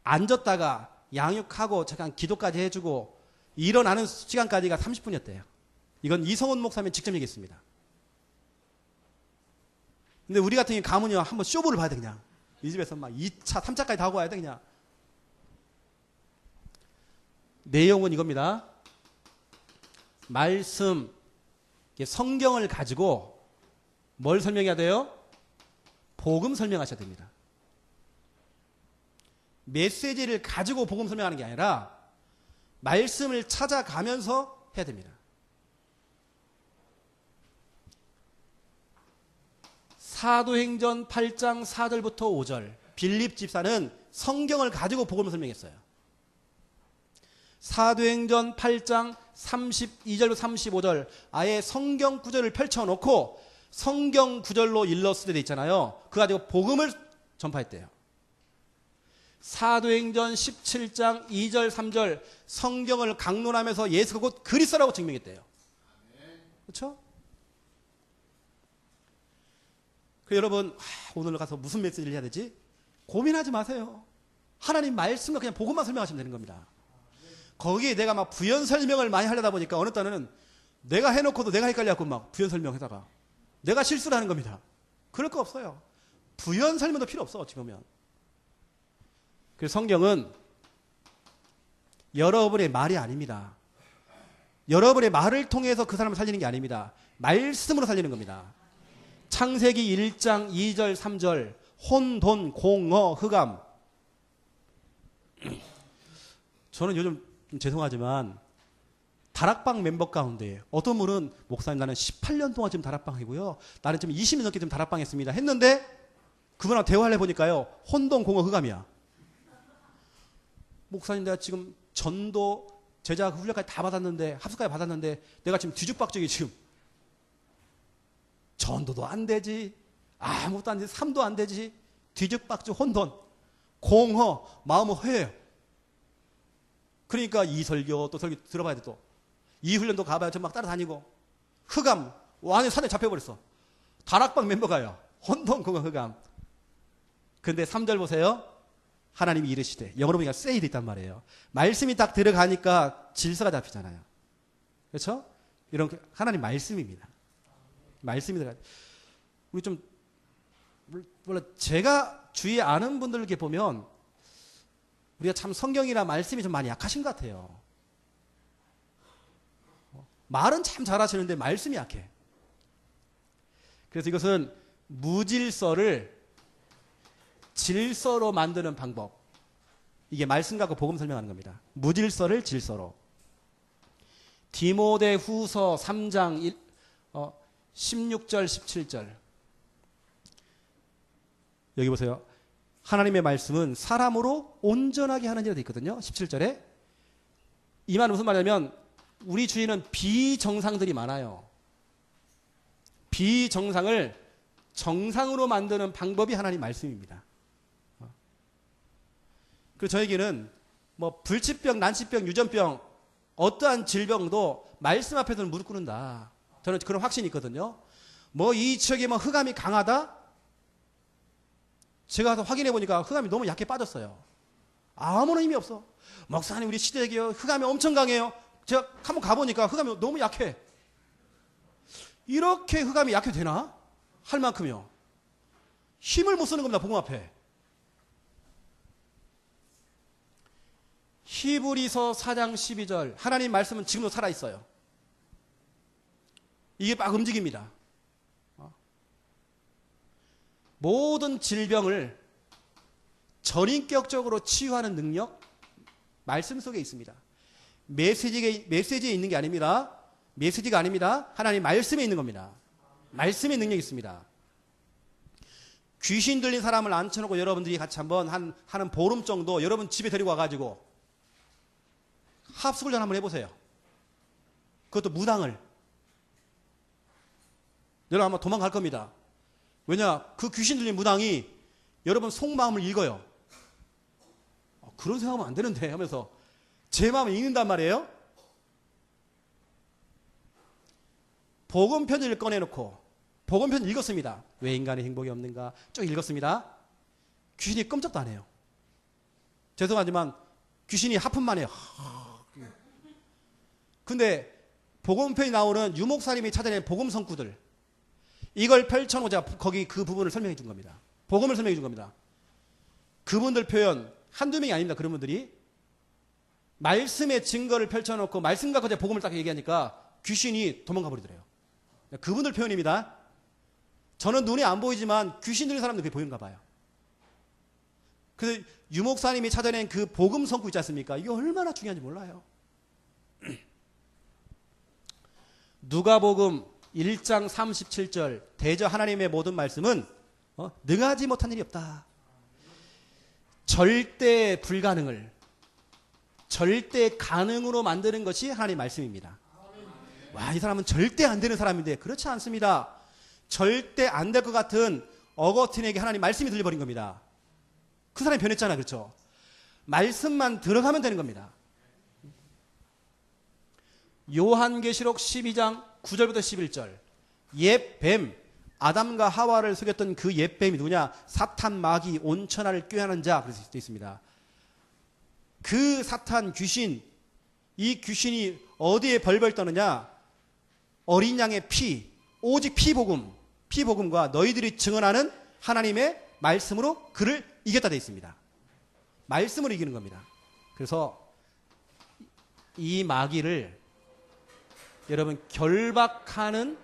앉았다가 양육하고 잠깐 기도까지 해주고 일어나는 시간까지가 30분이었대요. 이건 이성훈 목사님 직접 얘기했습니다. 근데 우리 같은 경우 가면요, 한번 쇼부를 봐야 돼. 그냥 이 집에서 막 2차 3차까지 다 하고 와야 돼. 그냥 내용은 이겁니다. 말씀, 성경을 가지고 뭘 설명해야 돼요? 복음 설명하셔야 됩니다. 메시지를 가지고 복음 설명하는 게 아니라 말씀을 찾아가면서 해야 됩니다. 사도행전 8장 4절부터 5절. 빌립 집사는 성경을 가지고 복음을 설명했어요. 사도행전 8장 32절부터 35절. 아예 성경 구절을 펼쳐놓고 성경 구절로 일러스되 돼 있잖아요. 그거 가지고 복음을 전파했대요. 사도행전 17장 2절 3절 성경을 강론하면서 예수가 곧 그리스도라고 증명했대요. 그렇죠? 그 여러분 오늘 가서 무슨 메시지를 해야 되지? 고민하지 마세요. 하나님 말씀과 그냥 복음만 설명하시면 되는 겁니다. 거기에 내가 막 부연 설명을 많이 하려다 보니까 어느 때는 내가 해놓고도 내가 헷갈려갖고 막 부연 설명하다가 내가 실수를 하는 겁니다. 그럴 거 없어요. 부연 설명도 필요 없어 어찌 보면. 그래서 성경은 여러분의 말이 아닙니다. 여러분의 말을 통해서 그 사람을 살리는 게 아닙니다. 말씀으로 살리는 겁니다. 창세기 1장 2절 3절 혼, 돈, 공어, 흑암. 저는 요즘 좀 죄송하지만 다락방 멤버 가운데 어떤 분은 목사님 나는 18년 동안 지금 다락방이고요. 나는 지금 20년 넘게 지금 다락방 했습니다. 했는데 그분하고 대화를 해보니까요. 혼돈, 공어, 흑암이야. 목사님 내가 지금 전도 제자 훈련까지 다 받았는데 합숙까지 받았는데 내가 지금 뒤죽박죽이 지금 전도도 안 되지 아무것도 안 되지 삶도 안 되지 뒤죽박죽 혼돈 공허 마음은 허해요. 그러니까 이 설교 또 설교 들어봐야 돼 또 이 훈련도 가봐야 저 막 따라다니고 흑암 완전 산에 잡혀버렸어. 다락방 멤버가요. 혼돈 공허 흑암. 근데 3절 보세요. 하나님이 이르시되 영어로 보니까 say 돼 있단 말이에요. 말씀이 딱 들어가니까 질서가 잡히잖아요. 그렇죠? 이런 하나님 말씀입니다. 말씀이 들어가. 우리 좀 몰라 제가 주위에 아는 분들 이렇게 보면 우리가 참 성경이나 말씀이 좀 많이 약하신 것 같아요. 말은 참 잘하시는데 말씀이 약해. 그래서 이것은 무질서를 질서로 만드는 방법. 이게 말씀 갖고 복음 설명하는 겁니다. 무질서를 질서로. 디모데 후서 3장 16절 17절. 여기 보세요. 하나님의 말씀은 사람으로 온전하게 하는 이라 되어 있거든요. 17절에. 이 말은 무슨 말이냐면 우리 주위는 비정상들이 많아요. 비정상을 정상으로 만드는 방법이 하나님 말씀입니다. 그리고 저에게는 뭐 불치병, 난치병, 유전병 어떠한 질병도 말씀 앞에서는 무릎 꿇는다. 저는 그런 확신이 있거든요. 뭐 이 지역에 뭐 흑암이 강하다? 제가 가서 확인해 보니까 흑암이 너무 약해 빠졌어요. 아무런 힘이 없어. 목사님 우리 시대에 흑암이 엄청 강해요. 제가 한번 가보니까 흑암이 너무 약해. 이렇게 흑암이 약해도 되나? 할 만큼요. 힘을 못 쓰는 겁니다. 복음 앞에. 히브리서 4장 12절 하나님 말씀은 지금도 살아있어요. 이게 막 움직입니다. 모든 질병을 전인격적으로 치유하는 능력 말씀 속에 있습니다. 메시지에 있는 게 아닙니다. 메시지가 아닙니다. 하나님 말씀에 있는 겁니다. 말씀의 능력이 있습니다. 귀신 들린 사람을 앉혀놓고 여러분들이 같이 한번 하는 보름 정도 여러분 집에 데리고 와가지고 합숙을 한번 해보세요. 그것도 무당을. 여러분 아마 도망갈 겁니다. 왜냐? 그 귀신 들린 무당이 여러분 속마음을 읽어요. 그런 생각하면 안 되는데 하면서 제 마음을 읽는단 말이에요. 복음 편지를 꺼내놓고 복음 편지 읽었습니다. 왜 인간의 행복이 없는가 쭉 읽었습니다. 귀신이 끔찍도 안 해요. 죄송하지만 귀신이 하품만 해요. 근데 복음편이 나오는 유목사님이 찾아낸 복음 성구들 이걸 펼쳐놓자 거기 그 부분을 설명해 준 겁니다. 복음을 설명해 준 겁니다. 그분들 표현 한두 명이 아닙니다. 그런 분들이 말씀의 증거를 펼쳐놓고 말씀 갖고 제 복음을 딱 얘기하니까 귀신이 도망가 버리더래요. 그분들 표현입니다. 저는 눈에 안 보이지만 귀신 들린 사람들 그게 보이는가 봐요. 그래서 유목사님이 찾아낸 그 복음 성구 있지 않습니까? 이게 얼마나 중요한지 몰라요. 누가복음 1장 37절 대저 하나님의 모든 말씀은 능하지 못한 일이 없다. 절대 불가능을 절대 가능으로 만드는 것이 하나님의 말씀입니다. 와, 이 사람은 절대 안 되는 사람인데 그렇지 않습니다. 절대 안 될 것 같은 어거틴에게 하나님 말씀이 들려버린 겁니다. 그 사람이 변했잖아, 그렇죠? 말씀만 들어가면 되는 겁니다. 요한계시록 12장 9절부터 11절 옛 뱀, 아담과 하와를 속였던 그 옛 뱀이 누구냐? 사탄, 마귀, 온천하를 꾀하는 자, 그래서 되어 있습니다. 그 사탄 귀신, 이 귀신이 어디에 벌벌 떠느냐? 어린 양의 피, 오직 피복음과 너희들이 증언하는 하나님의 말씀으로 그를 이겼다 되어 있습니다. 말씀으로 이기는 겁니다. 그래서 이 마귀를 여러분 결박하는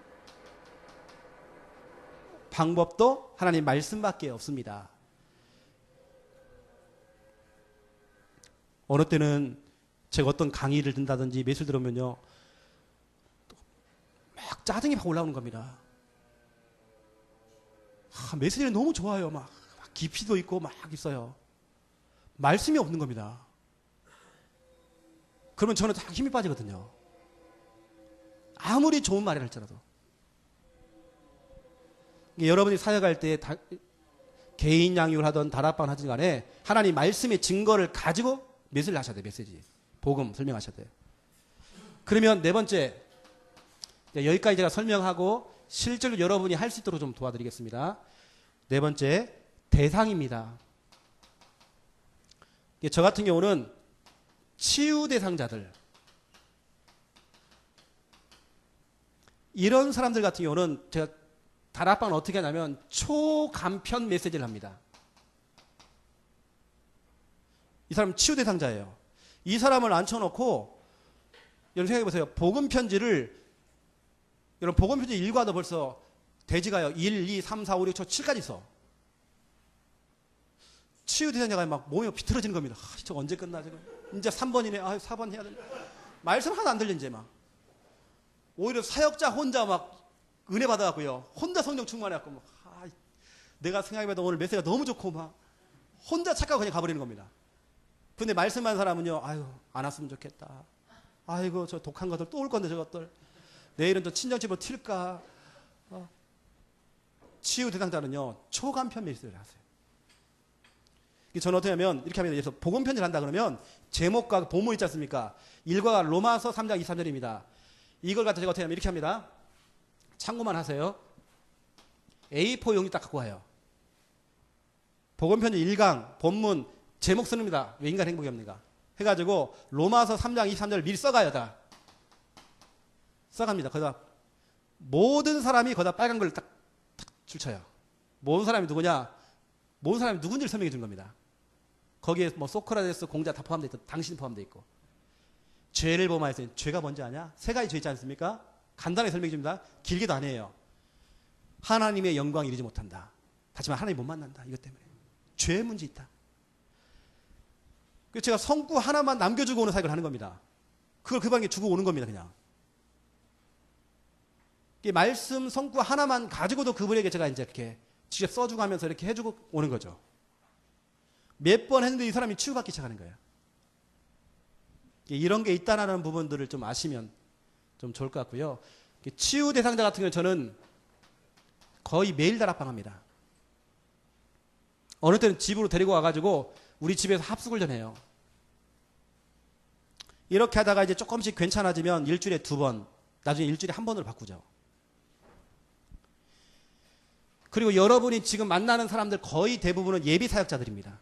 방법도 하나님 말씀밖에 없습니다. 어느 때는 제가 어떤 강의를 듣는다든지 매술 들으면요 막 짜증이 막 올라오는 겁니다. 메시지가 너무 좋아요. 막 깊이도 있고 막 있어요. 말씀이 없는 겁니다. 그러면 저는 다 힘이 빠지거든요. 아무리 좋은 말을 할지라도. 여러분이 사역할 때 개인 양육을 하든 다락방을 하든 간에 하나님 말씀의 증거를 가지고 메시지를 하셔야 돼요. 메시지. 복음 설명하셔야 돼요. 그러면 네 번째, 여기까지 제가 설명하고 실제로 여러분이 할 수 있도록 좀 도와드리겠습니다. 네 번째, 대상입니다. 저 같은 경우는 치유 대상자들, 이런 사람들 같은 경우는 제가 다락방은 어떻게 하냐면 초간편 메시지를 합니다. 이 사람은 치유 대상자예요. 이 사람을 앉혀놓고 여러분 생각해 보세요. 복음 편지를 여러분 복음 편지 일과도 벌써 대지가요 1, 2, 3, 4, 5, 6, 7까지 있어. 치유 대상자가 막 몸이 비틀어지는 겁니다. 저 언제 끝나 지금? 이제 3번이네. 4번 해야 된다. 말씀 하나도 안 들려 이제 막. 오히려 사역자 혼자 막 은혜 받아갖고요. 혼자 성령 충만해갖고 막 내가 생각해봐도 오늘 메시지가 너무 좋고 막 혼자 착각하고 그냥 가버리는 겁니다. 근데 말씀한 사람은요. 안 왔으면 좋겠다. 아이고 저 독한 것들 또 올 건데 저것들. 내일은 또 친정집으로 튈까. 치유 대상자는요. 초간편 메시지를 하세요. 저는 어떻게 하면 이렇게 합니다. 그래서 복음 편지를 한다 그러면 제목과 본문 있지 않습니까? 1과가 로마서 3장 23절입니다. 이걸 갖다 제가 어떻게 하면 이렇게 합니다. 참고만 하세요. A4 용지 딱 갖고 와요. 복음 편지 1강 본문 제목 쓰는입니다. 왜 인간 행복이 없는가? 해가지고 로마서 3장 23절을 미리 써가요. 다 써갑니다. 거기다 모든 사람이 거기다 빨간 걸 딱 줄쳐요. 모든 사람이 누구냐? 모든 사람이 누군지를 설명해 준 겁니다. 거기에 뭐 소크라테스, 공자 다 포함되어 있고 당신 포함되어 있고 죄를 범하였으니 죄가 뭔지 아냐? 세 가지 죄 있지 않습니까? 간단하게 설명해 줍니다. 길게도 안 해요. 하나님의 영광 이루지 못한다. 하지만 하나님 못 만난다. 이것 때문에 죄의 문제 있다. 그래서 제가 성구 하나만 남겨주고 오는 사역을 하는 겁니다. 그걸 그 방에 주고 오는 겁니다. 그냥 말씀 성구 하나만 가지고도 그분에게 제가 이제 이렇게 직접 써주고 하면서 이렇게 해주고 오는 거죠. 몇 번 했는데 이 사람이 치유받기 시작하는 거예요. 이런 게 있다는 부분들을 좀 아시면 좀 좋을 것 같고요. 치유 대상자 같은 경우는 저는 거의 매일 다락방 합니다. 어느 때는 집으로 데리고 와가지고 우리 집에서 합숙훈련해요. 이렇게 하다가 이제 조금씩 괜찮아지면 일주일에 2번, 나중에 일주일에 1번으로 바꾸죠. 그리고 여러분이 지금 만나는 사람들 거의 대부분은 예비 사역자들입니다.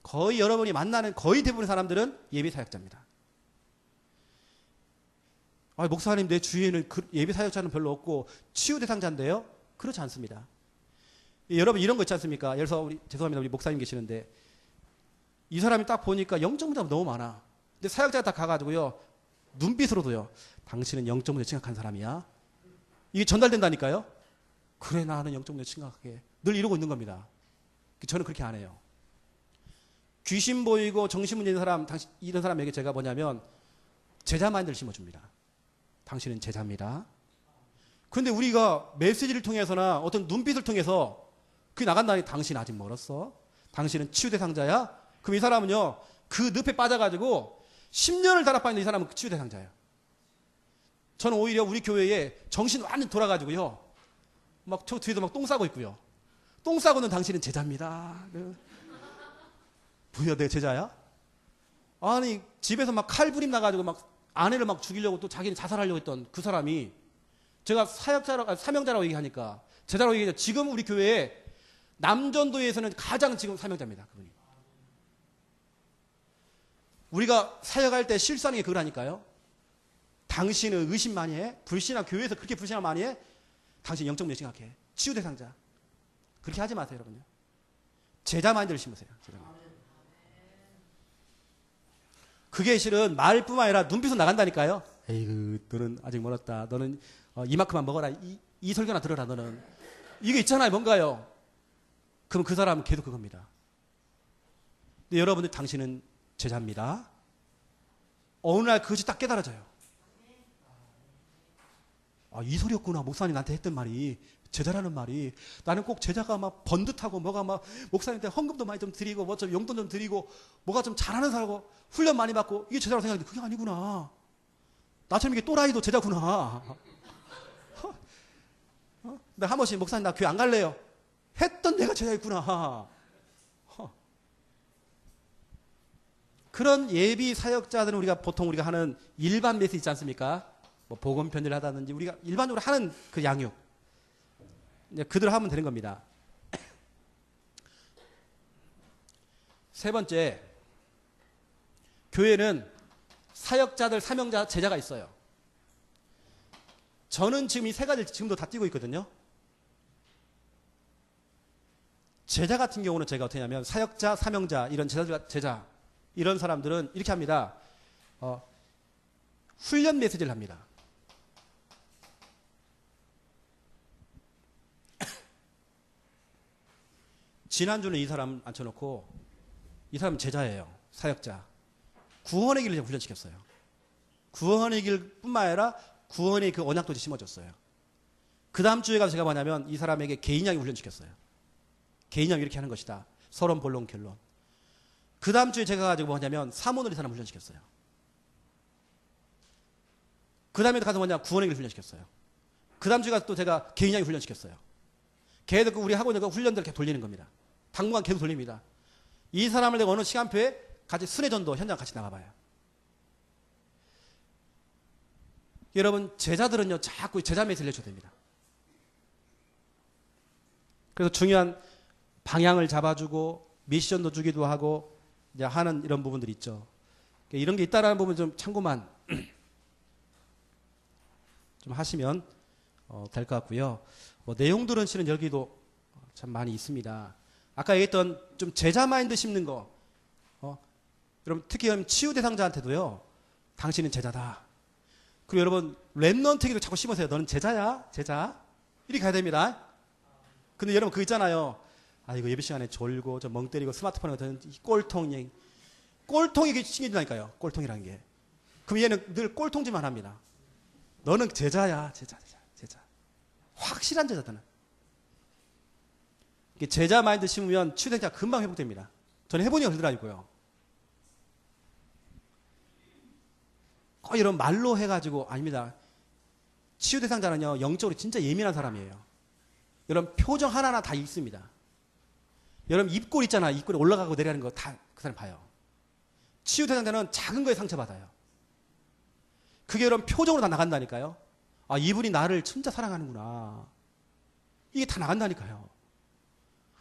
거의 여러분이 만나는 거의 대부분의 사람들은 예비 사역자입니다. 목사님 내 주위에는 예비 사역자는 별로 없고 치유 대상자인데요? 그렇지 않습니다. 여러분 이런 거 있지 않습니까? 예를 들어서 죄송합니다. 우리 목사님 계시는데 이 사람이 딱 보니까 영적 문제가 너무 많아. 근데 사역자가 딱 가가지고요. 눈빛으로도요. 당신은 영적 문제 심각한 사람이야. 이게 전달된다니까요. 그래 나는 영적 문제 심각하게. 늘 이러고 있는 겁니다. 저는 그렇게 안 해요. 귀신 보이고 정신 문제 있는 사람, 이런 사람에게 제가 뭐냐면 제자 마인드를 심어줍니다. 당신은 제자입니다. 그런데 우리가 메시지를 통해서나 어떤 눈빛을 통해서 그게 나간다니 당신 아직 멀었어. 당신은 치유 대상자야. 그럼 이 사람은요 그 늪에 빠져가지고 10년을 달아빠졌는데 이 사람은 치유 대상자예요. 저는 오히려 우리 교회에 정신 완전 돌아가지고요 막 저 뒤에도 막 똥 싸고 있고요. 똥 싸고 있는 당신은 제자입니다. 뭐야 내가 제자야? 아니 집에서 막 칼부림 나가지고 막 아내를 막 죽이려고 또 자기는 자살하려고 했던 그 사람이 제가 사명자라고 얘기하니까 제자라고 얘기하죠. 지금 우리 교회에 남전도에서는 가장 지금 사명자입니다. 그분이. 우리가 사역할 때 실수하는 게 그거라니까요. 당신은 의심 많이 해? 불신한 교회에서 그렇게 불신하면 많이 해? 당신 영적 몇 생각해? 치유 대상자. 그렇게 하지 마세요, 여러분요. 제자 마인드를 심으세요. 제자 마인드. 그게 실은 말뿐만 아니라 눈빛으로 나간다니까요. 에이그, 너는 아직 멀었다. 너는 이만큼만 먹어라. 이 설교나 들어라. 너는 이게 있잖아요. 뭔가요? 그럼 그 사람은 계속 그겁니다. 근데 여러분들 당신은 제자입니다. 어느 날 그것이 딱 깨달아져요. 아, 이 소리였구나. 목사님 나한테 했던 말이. 제자라는 말이. 나는 꼭 제자가 막 번듯하고 뭐가 막 목사님한테 헌금도 많이 좀 드리고 뭐 좀 용돈 좀 드리고 뭐가 좀 잘하는 사람하고 훈련 많이 받고 이게 제자라고 생각했는데 그게 아니구나. 나처럼 이게 또라이도 제자구나. 내가 한 번씩 목사님 나 교회 안 갈래요. 했던 내가 제자였구나. 그런 예비 사역자들은 우리가 보통 우리가 하는 일반 메시지 있지 않습니까? 뭐 복음 편지를 하다든지 우리가 일반적으로 하는 그 양육. 이제 그대로 하면 되는 겁니다. 세 번째, 교회는 사역자들, 사명자, 제자가 있어요. 저는 지금 이 세 가지를 지금도 다 띄고 있거든요. 제자 같은 경우는 제가 어떻게 하냐면 사역자, 사명자, 이런 제자 이런 사람들은 이렇게 합니다. 훈련 메시지를 합니다. 지난주는 이 사람 앉혀놓고 이 사람은 제자예요. 사역자. 구원의 길을 훈련시켰어요. 구원의 길뿐만 아니라 구원의 그 언약도 심어줬어요. 그 다음 주에 가서 제가 뭐냐면 이 사람에게 개인양이 훈련시켰어요. 개인양이 이렇게 하는 것이다. 서론, 본론, 결론. 그 다음 주에 제가 가지고 뭐냐면 사문을 이 사람 훈련시켰어요. 그 다음에 가서 뭐냐 구원의 길을 훈련시켰어요. 그 다음 주에 가서 또 제가 개인양이 훈련시켰어요. 계속 우리 하고 있는 그 훈련들을 계속 돌리는 겁니다. 당분간 계속 돌립니다. 이 사람을 내가 어느 시간표에 같이 순회전도 현장 같이 나가봐요. 여러분 제자들은요 자꾸 제자 메시지를 내줘야 됩니다. 그래서 중요한 방향을 잡아주고 미션도 주기도 하고 이제 하는 이런 부분들이 있죠. 이런 게 있다라는 부분 좀 참고만 좀 하시면 될 것 같고요. 뭐 내용들은 실은 여기도 참 많이 있습니다. 아까 얘기했던 좀 제자 마인드 심는 거. 여러분 특히 치유 대상자한테도요. 당신은 제자다. 그리고 여러분 랩넌트에게도 자꾸 심으세요. 너는 제자야, 제자. 이렇게 가야 됩니다. 근데 여러분 그거 있잖아요. 아 이거 예배 시간에 졸고 저 멍 때리고 스마트폰에 같은 꼴통 얘기. 꼴통이 신경질나니까요. 꼴통이라는 게. 그럼 얘는 늘 꼴통질만 합니다. 너는 제자야, 제자. 확실한 제자다는. 제자 마인드 심으면 치유대상자 금방 회복됩니다. 저는 해보니까 그러더라고요. 이런 말로 해가지고 아닙니다. 치유대상자는요 영적으로 진짜 예민한 사람이에요. 여러분 표정 하나하나 다 읽습니다. 여러분 입꼬리 있잖아. 입꼬리 올라가고 내려가는 거 다 그 사람 봐요. 치유대상자는 작은 거에 상처받아요. 그게 여러분 표정으로 다 나간다니까요. 아 이분이 나를 진짜 사랑하는구나. 이게 다 나간다니까요.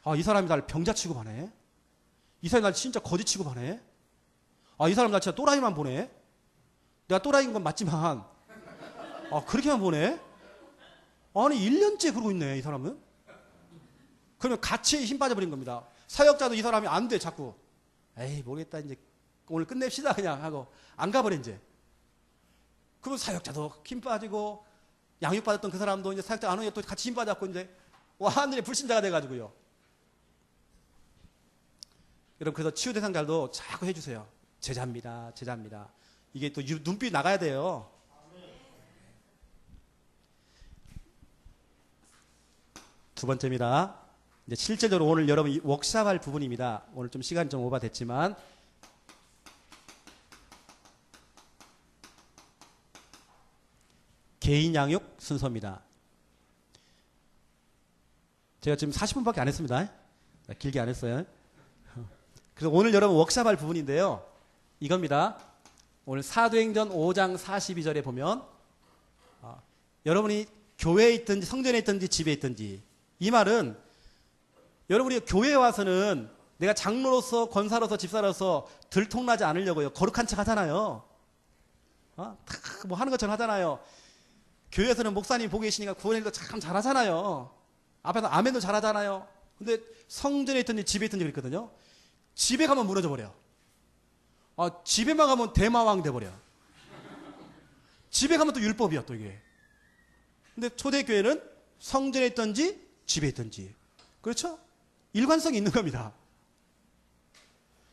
아 이 사람이 나를 병자 취급하네. 이 사람이 나를 진짜 거지 취급하네. 아 이 사람 나 진짜 또라이만 보네. 내가 또라이인 건 맞지만 그렇게만 보네. 아니 1년째 그러고 있네 이 사람은. 그러면 같이 힘 빠져버린 겁니다. 사역자도 이 사람이 안 돼 자꾸. 에이 모르겠다 이제 오늘 끝냅시다 그냥 하고 안 가버려 이제. 그러면 사역자도 힘 빠지고 양육받았던 그 사람도 이제 사역자 안 오니까 또 같이 힘 빠졌고 이제 완전히 불신자가 돼가지고요. 여러분 그래서 치유 대상자도 자꾸 해주세요. 제자입니다. 이게 또 눈빛 나가야 돼요. 두 번째입니다. 이제 실제적으로 오늘 여러분 워크샵할 부분입니다. 오늘 좀 시간이 좀 오버됐지만 개인 양육 순서입니다. 제가 지금 40분밖에 안 했습니다. 길게 안 했어요. 그래서 오늘 여러분 워크샵할 부분인데요. 이겁니다. 오늘 사도행전 5장 42절에 보면 여러분이 교회에 있든지 성전에 있든지 집에 있든지, 이 말은 여러분이 교회에 와서는 내가 장로로서 권사로서 집사로서 들통나지 않으려고요. 거룩한 척 하잖아요. 뭐 하는 것처럼 하잖아요. 교회에서는 목사님 보고 계시니까 구원일도 참 잘하잖아요. 앞에서 아멘도 잘하잖아요. 근데 성전에 있든지 집에 있든지 그랬거든요. 집에 가면 무너져 버려. 집에만 가면 대마왕 돼버려. 집에 가면 또 율법이야 또 이게. 근데 초대교회는 성전에 있든지 집에 있든지, 그렇죠? 일관성이 있는 겁니다.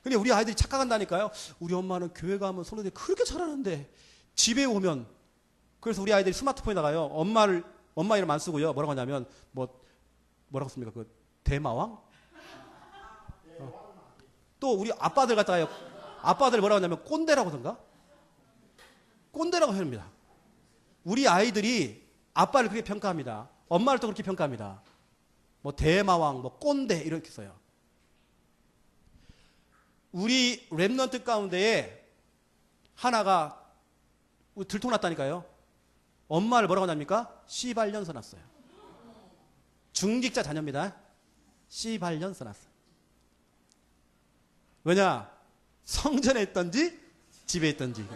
근데 우리 아이들이 착각한다니까요. 우리 엄마는 교회 가면 성도들이 그렇게 잘하는데 집에 오면, 그래서 우리 아이들이 스마트폰에다가요, 엄마 이름 안 쓰고요, 뭐라고 하냐면 뭐라고 씁니까? 그 대마왕? 또 우리 아빠들 갖다가요, 아빠들 뭐라고 하냐면 꼰대라고 하던가? 꼰대라고 합니다. 우리 아이들이 아빠를 그렇게 평가합니다. 엄마를 또 그렇게 평가합니다. 뭐 대마왕, 뭐 꼰대 이렇게 써요. 우리 랩넌트 가운데에 하나가 들통났다니까요. 엄마를 뭐라고 하냐니까? 씨발년 써놨어요. 중직자 자녀입니다. 씨발년 써놨어요. 왜냐? 성전에 있든지 집에 있든지.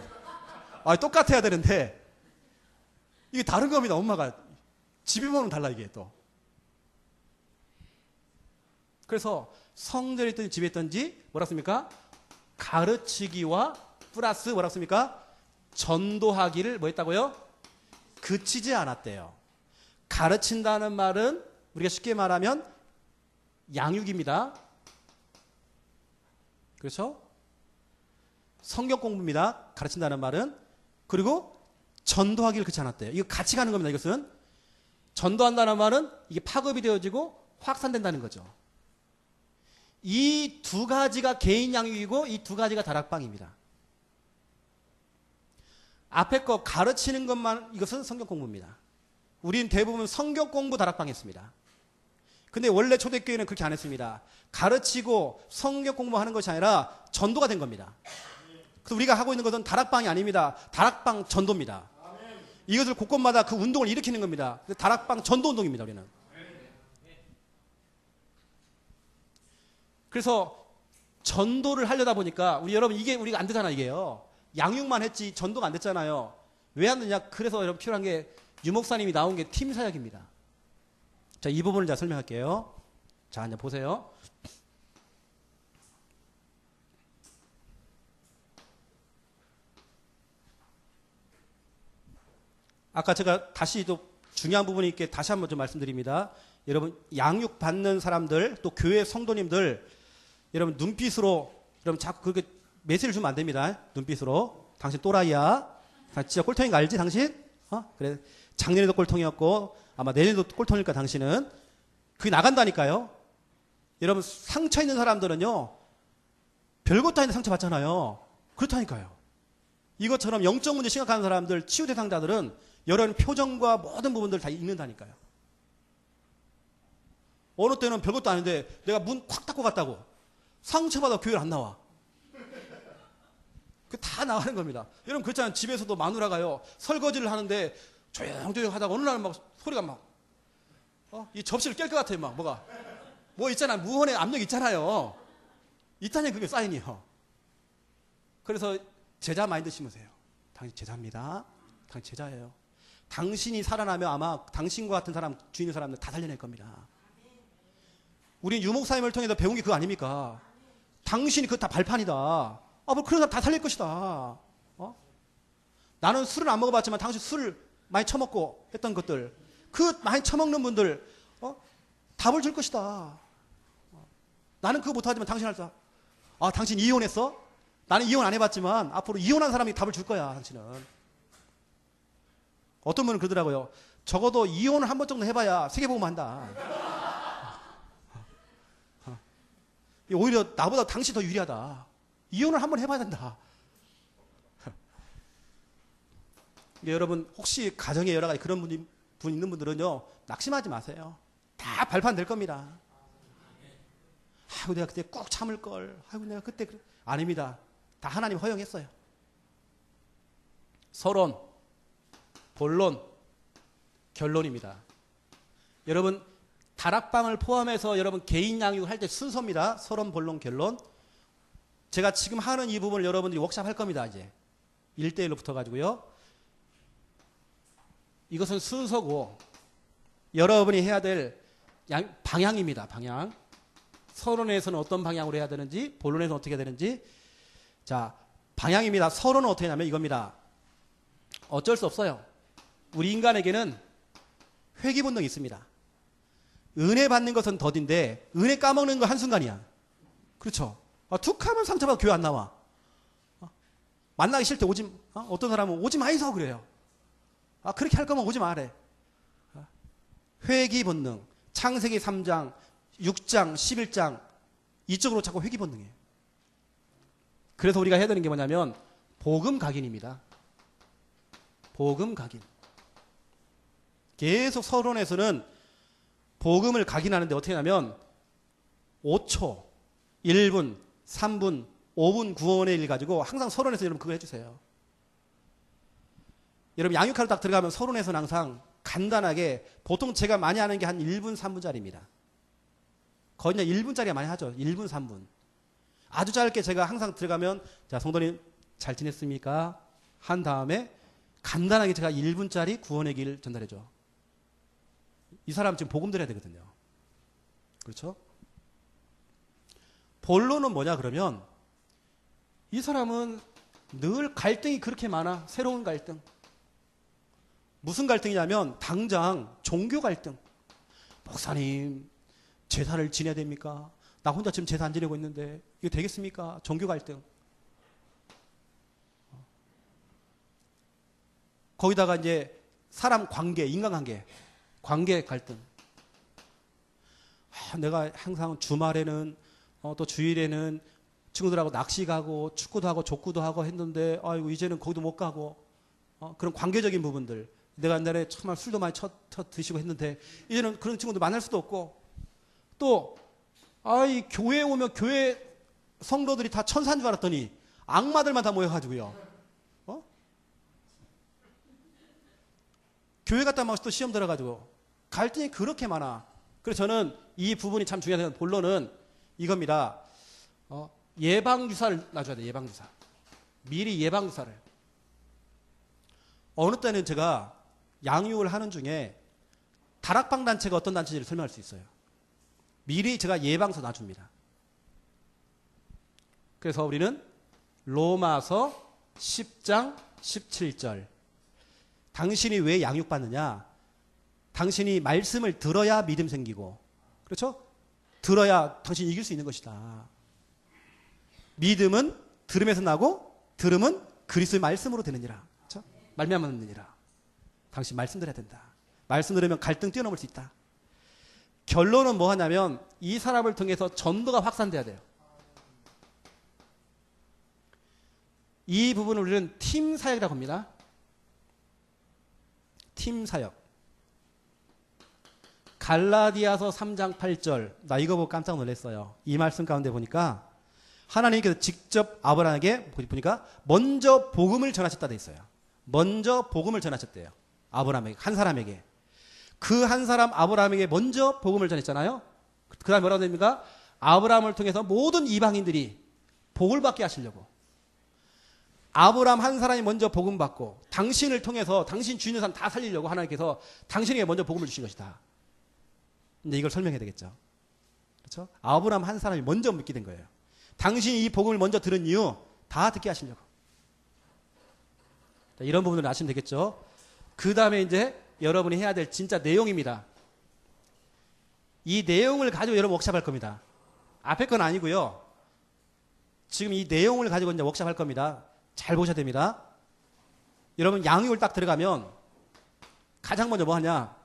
똑같아야 되는데 이게 다른 겁니다. 엄마가 집에 보면 달라 이게 또. 그래서 성전에 있든지 집에 있든지 뭐라 씁니까? 가르치기와 플러스 뭐라 씁니까? 전도하기를 뭐 했다고요? 그치지 않았대요. 가르친다는 말은 우리가 쉽게 말하면 양육입니다. 그렇죠? 성경 공부입니다. 가르친다는 말은. 그리고 전도하기를 그치 않았대요. 이거 같이 가는 겁니다. 이것은 전도한다는 말은 이게 파급이 되어지고 확산된다는 거죠. 이 두 가지가 개인 양육이고 이 두 가지가 다락방입니다. 앞에 거 가르치는 것만, 이것은 성경 공부입니다. 우리는 대부분 성경 공부 다락방 했습니다. 근데 원래 초대교회는 그렇게 안 했습니다. 가르치고 성경 공부하는 것이 아니라 전도가 된 겁니다. 그래서 우리가 하고 있는 것은 다락방이 아닙니다. 다락방 전도입니다. 이것을 곳곳마다 그 운동을 일으키는 겁니다. 다락방 전도 운동입니다. 우리는. 그래서 전도를 하려다 보니까 여러분 이게 우리가 안 되잖아. 이게요. 양육만 했지 전도가 안 됐잖아요. 왜 안 되냐? 그래서 여러분 필요한 게 유목사님이 나온 게 팀 사역입니다. 자, 이 부분을 제가 설명할게요. 자, 이제 보세요. 아까 제가 다시 또 중요한 부분이 있게 다시 한번 좀 말씀드립니다. 여러분 양육 받는 사람들, 또 교회 성도님들, 여러분 눈빛으로 여러분 자꾸 그렇게 메시지를 주면 안 됩니다. 눈빛으로. 당신 또라이야. 진짜 꼴통인 거 알지 당신? 그래. 작년에도 꼴통이었고 아마 내년에도 꼴통일까 당신은. 그게 나간다니까요. 여러분 상처 있는 사람들은요, 별것도 아닌데 상처 받잖아요. 그렇다니까요. 이것처럼 영적 문제 심각한 사람들, 치유 대상자들은 여러 표정과 모든 부분들을 다 읽는다니까요. 어느 때는 별것도 아닌데 내가 문 콱 닫고 갔다고 상처받아 교회를 안 나와. 그 다 나가는 겁니다. 여러분 그렇잖아요. 집에서도 마누라가요, 설거지를 하는데 조용조용 하다가 어느 날은 막 소리가 막 이 접시를 깰 것 같아요. 막 뭐가 뭐 있잖아요. 무언의 압력 있잖아요. 있다니 그게 사인이요. 그래서 제자 마인드 심으세요. 당신 제자입니다. 당신 제자예요. 당신이 살아나면 아마 당신과 같은 사람, 주인 있는 사람들 다 살려낼 겁니다. 우린 유목사님을 통해서 배운 게 그거 아닙니까? 당신이 그거 다 발판이다. 뭐 그런 사람 다 살릴 것이다. 나는 술을 안 먹어봤지만 당신 술을 많이 처먹고 했던 것들, 그 많이 처먹는 분들 답을 줄 것이다. 나는 그거 못하지만 당신 할 수. 당신 이혼했어? 나는 이혼 안 해봤지만 앞으로 이혼한 사람이 답을 줄 거야. 당신은. 어떤 분은 그러더라고요. 적어도 이혼을 한 번 정도 해봐야 세계복음 한다. 오히려 나보다 당신이 더 유리하다. 이혼을 한번 해봐야 된다. 여러분 혹시 가정에 여러 가지 그런 분 있는 분들은요, 낙심하지 마세요. 다 발판될 겁니다. 아이고 내가 그때 꾹 참을 걸. 아이고 내가 그때 아닙니다. 다 하나님 허용했어요. 서론, 본론, 결론입니다. 여러분 다락방을 포함해서 여러분 개인 양육을 할 때 순서입니다. 서론, 본론, 결론. 제가 지금 하는 이 부분을 여러분들이 워크샵 할 겁니다. 이제 1대1로 붙어가지고요. 이것은 순서고 여러분이 해야 될 방향입니다. 방향. 서론에서는 어떤 방향으로 해야 되는지, 본론에서는 어떻게 해야 되는지. 자, 방향입니다. 서론은 어떻게 하냐면 이겁니다. 어쩔 수 없어요. 우리 인간에게는 회귀 본능이 있습니다. 은혜 받는 것은 더딘데 은혜 까먹는 거 한순간이야. 그렇죠? 툭 하면 상처받아 교회 안 나와. 만나기 싫을 때 오지, 어떤 사람은 오지 마이서 그래요. 그렇게 할 거면 오지 마래. 회귀 본능. 창세기 3장, 6장, 11장 이쪽으로 자꾸 회귀 본능이에요. 그래서 우리가 해야 되는 게 뭐냐면 복음 각인입니다. 복음 각인. 계속 서론에서는 복음을 각인하는데 어떻게 하냐면 5초, 1분, 3분, 5분 구원의 일 가지고 항상 서론에서 여러분 그거 해주세요. 여러분 양육하러 딱 들어가면 서론에서는 항상 간단하게 보통 제가 많이 하는 게 한 1분, 3분짜리입니다. 거의 그냥 1분짜리가 많이 하죠. 1분, 3분. 아주 짧게 제가 항상 들어가면 자 성도님 잘 지냈습니까? 한 다음에 간단하게 제가 1분짜리 구원의 길 전달해줘. 이 사람 지금 복음 들어야 되거든요. 그렇죠? 본론은 뭐냐 그러면 이 사람은 늘 갈등이 그렇게 많아. 새로운 갈등. 무슨 갈등이냐면 당장 종교 갈등. 목사님 제사를 지내야 됩니까? 나 혼자 지금 제사 안 지내고 있는데 이거 되겠습니까? 종교 갈등. 거기다가 이제 사람 관계, 인간관계, 관계 갈등. 내가 항상 주말에는 또 주일에는 친구들하고 낚시 가고 축구도 하고 족구도 하고 했는데 아이고 이제는 거기도 못 가고 그런 관계적인 부분들. 내가 옛날에 정말 술도 많이 드시고 했는데 이제는 그런 친구들 만날 수도 없고 또 이 교회에 오면 교회 성도들이 다 천사인 줄 알았더니 악마들만 다 모여가지고요. 교회 갔다 막 또 시험 들어가지고 갈등이 그렇게 많아. 그래서 저는 이 부분이 참 중요해요. 본론은 이겁니다. 예방주사를 놔줘야 돼. 예방주사. 미리 예방주사를. 어느 때는 제가 양육을 하는 중에 다락방 단체가 어떤 단체인지를 설명할 수 있어요. 미리 제가 예방서 놔줍니다. 그래서 우리는 로마서 10장 17절. 당신이 왜 양육받느냐? 당신이 말씀을 들어야 믿음 생기고, 그렇죠? 들어야 당신이 이길 수 있는 것이다. 믿음은 들음에서 나고, 들음은 그리스도의 말씀으로 되느니라. 그렇죠? 말미암아 듣느니라. 당신 말씀 들어야 된다. 말씀 들으면 갈등 뛰어넘을 수 있다. 결론은 뭐 하냐면 이 사람을 통해서 전도가 확산돼야 돼요. 이 부분을 우리는 팀 사역이라고 합니다. 팀 사역. 갈라디아서 3장 8절. 나 이거 보고 깜짝 놀랐어요. 이 말씀 가운데 보니까 하나님께서 직접 아브라함에게 보니까 먼저 복음을 전하셨다 돼 있어요. 먼저 복음을 전하셨대요. 아브라함에게, 한 사람에게. 그 한 사람 아브라함에게 먼저 복음을 전했잖아요. 그 다음에 뭐라고 됩니까? 아브라함을 통해서 모든 이방인들이 복을 받게 하시려고. 아브라함 한 사람이 먼저 복음 받고 당신을 통해서 당신 주인의 삶 다 살리려고 하나님께서 당신에게 먼저 복음을 주신 것이다. 근데 이걸 설명해야 되겠죠. 그렇죠? 아브라함 한 사람이 먼저 믿게 된 거예요. 당신이 이 복음을 먼저 들은 이유 다 듣게 하시려고. 이런 부분을 아시면 되겠죠. 그 다음에 이제 여러분이 해야 될 진짜 내용입니다. 이 내용을 가지고 여러분 워크샵할 겁니다. 앞에 건 아니고요. 지금 이 내용을 가지고 이제 워크샵할 겁니다. 잘 보셔야 됩니다. 여러분 양육을 딱 들어가면 가장 먼저 뭐 하냐?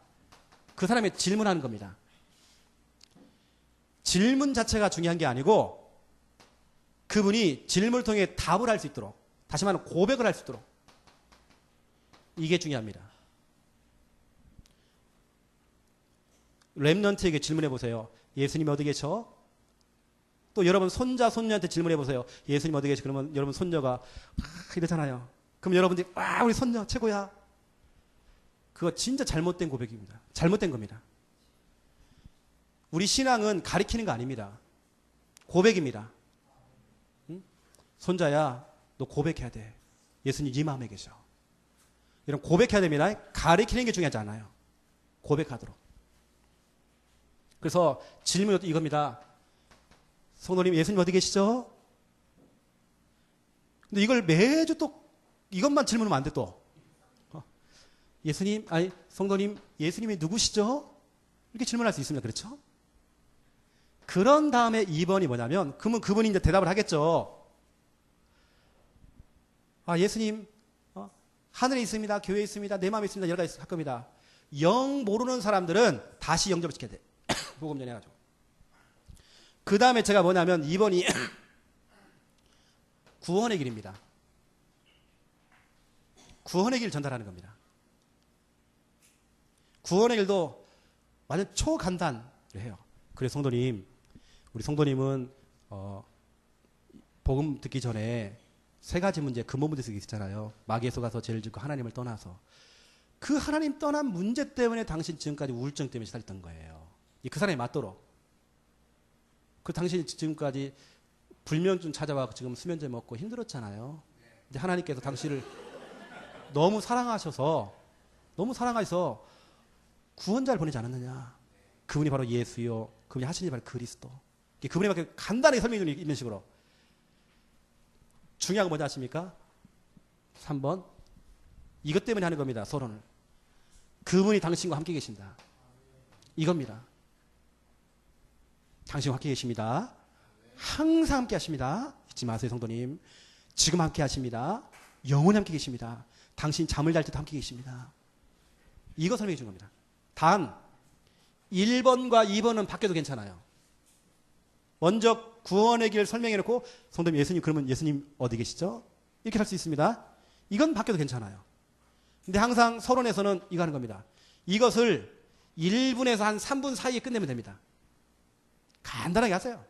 그 사람의 질문하는 겁니다. 질문 자체가 중요한 게 아니고 그분이 질문을 통해 답을 할 수 있도록, 다시 말하면 고백을 할 수 있도록, 이게 중요합니다. 렘넌트에게 질문해 보세요. 예수님 어디 계셔? 또 여러분 손자, 손녀한테 질문해 보세요. 예수님 어디 계셔? 그러면 여러분 손녀가 이러잖아요. 그럼 여러분들이 와, 우리 손녀 최고야. 그거 진짜 잘못된 고백입니다. 잘못된 겁니다. 우리 신앙은 가리키는 거 아닙니다. 고백입니다. 응? 손자야, 너 고백해야 돼. 예수님 네 마음에 계셔. 이런 고백해야 됩니다. 가리키는 게 중요하지 않아요. 고백하도록. 그래서 질문이 이겁니다. 성도님, 예수님 어디 계시죠? 근데 이걸 매주 또 이것만 질문하면 안 돼, 또. 예수님, 아니, 성도님, 예수님이 누구시죠? 이렇게 질문할 수 있습니다. 그렇죠? 그런 다음에 2번이 뭐냐면, 그러면 그분이 이제 대답을 하겠죠. 아, 예수님, 하늘에 있습니다. 교회에 있습니다. 내 마음에 있습니다. 여러 가지 할 겁니다. 영 모르는 사람들은 다시 영접을 시켜야 돼. 복음 전해가지고. 그 다음에 제가 뭐냐면 2번이 구원의 길입니다. 구원의 길을 전달하는 겁니다. 구원의 길도 완전 초간단을 해요. 그래서 성도님, 우리 성도님은 복음 듣기 전에 3가지 문제, 근본 문제 속에 있잖아요. 마귀에 속아서 죄를 짓고 하나님을 떠나서. 그 하나님 떠난 문제 때문에 당신 지금까지 우울증 때문에 시달렸던 거예요. 그 사람이 맞도록. 그 당신이 지금까지 불면증 찾아와 지금 수면제 먹고 힘들었잖아요. 근데 하나님께서 당신을 너무 사랑하셔서 구원자를 보내지 않았느냐. 그분이 바로 예수요. 그분이 하신 일이 바로 그리스도. 그분이 간단하게 설명해 주는 이런 식으로. 중요한 건 뭐지 아십니까? 3번. 이것 때문에 하는 겁니다. 서론을. 그분이 당신과 함께 계신다. 이겁니다. 당신과 함께 계십니다. 항상 함께 하십니다. 잊지 마세요, 성도님. 지금 함께 하십니다. 영원히 함께 계십니다. 당신 잠을 잘 때도 함께 계십니다. 이거 설명해 준 겁니다. 단 1번과 2번은 바뀌어도 괜찮아요. 먼저 구원의 길을 설명해 놓고 성도님, 예수님, 그러면 예수님 어디 계시죠? 이렇게 할 수 있습니다. 이건 바뀌어도 괜찮아요. 근데 항상 서론에서는 이거 하는 겁니다. 이것을 1분에서 한 3분 사이에 끝내면 됩니다. 간단하게 하세요.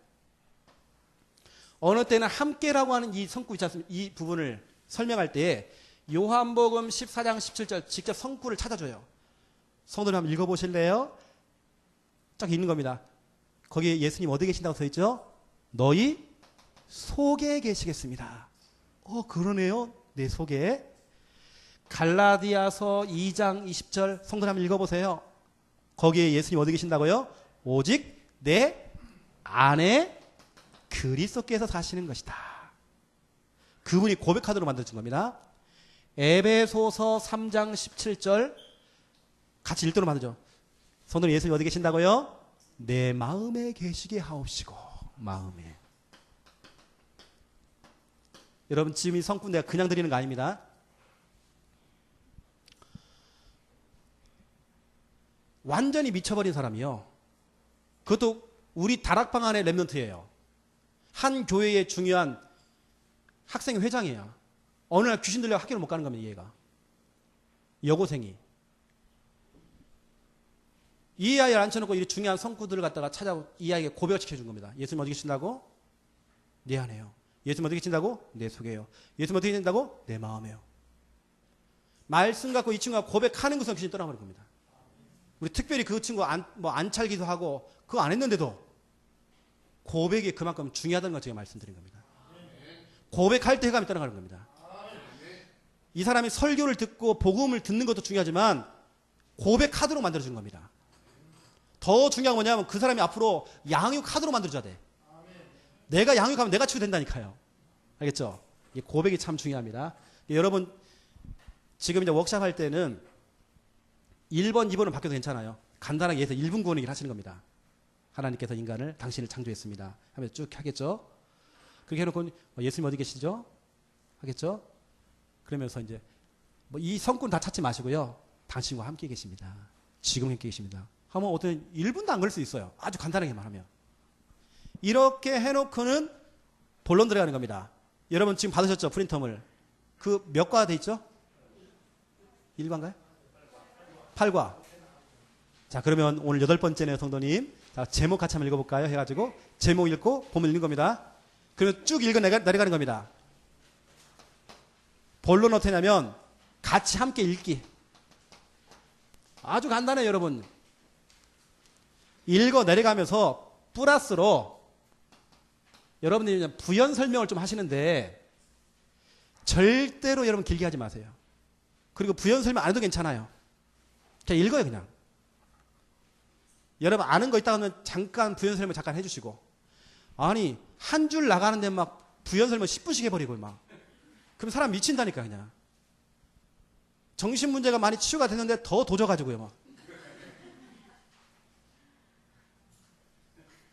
어느 때는 함께라고 하는 이 성구 있지 않습니까? 이 부분을 설명할 때 요한복음 14장 17절 직접 성구를 찾아줘요. 성도님 한번 읽어보실래요? 쫙 읽는 겁니다. 거기에 예수님 어디 계신다고 써있죠? 너희 속에 계시겠습니다. 그러네요. 내 속에. 갈라디아서 2장 20절 성도님 한번 읽어보세요. 거기에 예수님 어디 계신다고요? 오직 내 안에 그리스도께서 사시는 것이다. 그분이 고백하도록 만들어준 겁니다. 에베소서 3장 17절 같이 읽도록 만들죠. 성도님, 예수님 어디 계신다고요? 내 마음에 계시게 하옵시고. 마음에. 여러분, 지금 이 성구 내가 그냥 드리는 거 아닙니다. 완전히 미쳐버린 사람이요. 그것도 우리 다락방 안에 랩런트예요. 한 교회의 중요한 학생 회장이에요. 어느 날 귀신 들려 학교를 못 가는 겁니다. 얘가. 여고생이. 이 아이를 앉혀놓고 이 중요한 성구들을 갖다가 찾아오고 이 아이에게 고백을 시켜준 겁니다. 예수님 어디 계신다고? 내 안에요. 예수님 어디 계신다고? 내 속에요. 예수님 어디 계신다고? 내 마음에요. 말씀 갖고 이 친구가 고백하는 것은 귀신이 떠나버린 겁니다. 우리 특별히 그 친구 안찰기도 하고 그거 안 했는데도 고백이 그만큼 중요하다는 걸 제가 말씀드린 겁니다. 고백할 때 해감이 떠나가는 겁니다. 이 사람이 설교를 듣고 복음을 듣는 것도 중요하지만 고백하도록 만들어준 겁니다. 더 중요한 건 뭐냐면 그 사람이 앞으로 양육하도록 만들어줘야 돼. 내가 양육하면 내가 치유된다니까요. 알겠죠? 이 고백이 참 중요합니다. 여러분, 지금 이제 워크샵 할 때는 1번, 2번은 바뀌어도 괜찮아요. 간단하게 해서 1분 구원의 길 하시는 겁니다. 하나님께서 인간을, 당신을 창조했습니다. 하면서 쭉 하겠죠? 그렇게 해놓고 예수님 어디 계시죠? 하겠죠? 그러면서 이제 이 성꾼 다 찾지 마시고요. 당신과 함께 계십니다. 지금 함께 계십니다. 하면 어떤 1분도 안 걸릴 수 있어요. 아주 간단하게만 하면. 이렇게 해놓고는 본론 들어가는 겁니다. 여러분 지금 받으셨죠? 프린터물. 그 몇 과 돼 있죠? 1과인가요? 8과. 자, 그러면 오늘 8번째네요, 성도님. 자, 제목 같이 한번 읽어볼까요? 해가지고 제목 읽고 본문 읽는 겁니다. 그러면 쭉 읽어 내려가는 겁니다. 본론 어떻게 하냐면 같이 함께 읽기. 아주 간단해요, 여러분. 읽어 내려가면서 플러스로 여러분들이 부연 설명을 좀 하시는데 절대로 여러분 길게 하지 마세요. 그리고 부연 설명 안 해도 괜찮아요. 그냥 읽어요, 그냥. 여러분 아는 거 있다 하면 잠깐 부연 설명 잠깐 해주시고. 아니 한 줄 나가는데 막 부연 설명 10분씩 해버리고 막. 그럼 사람 미친다니까 그냥. 정신 문제가 많이 치유가 됐는데 더 도져가지고요 막.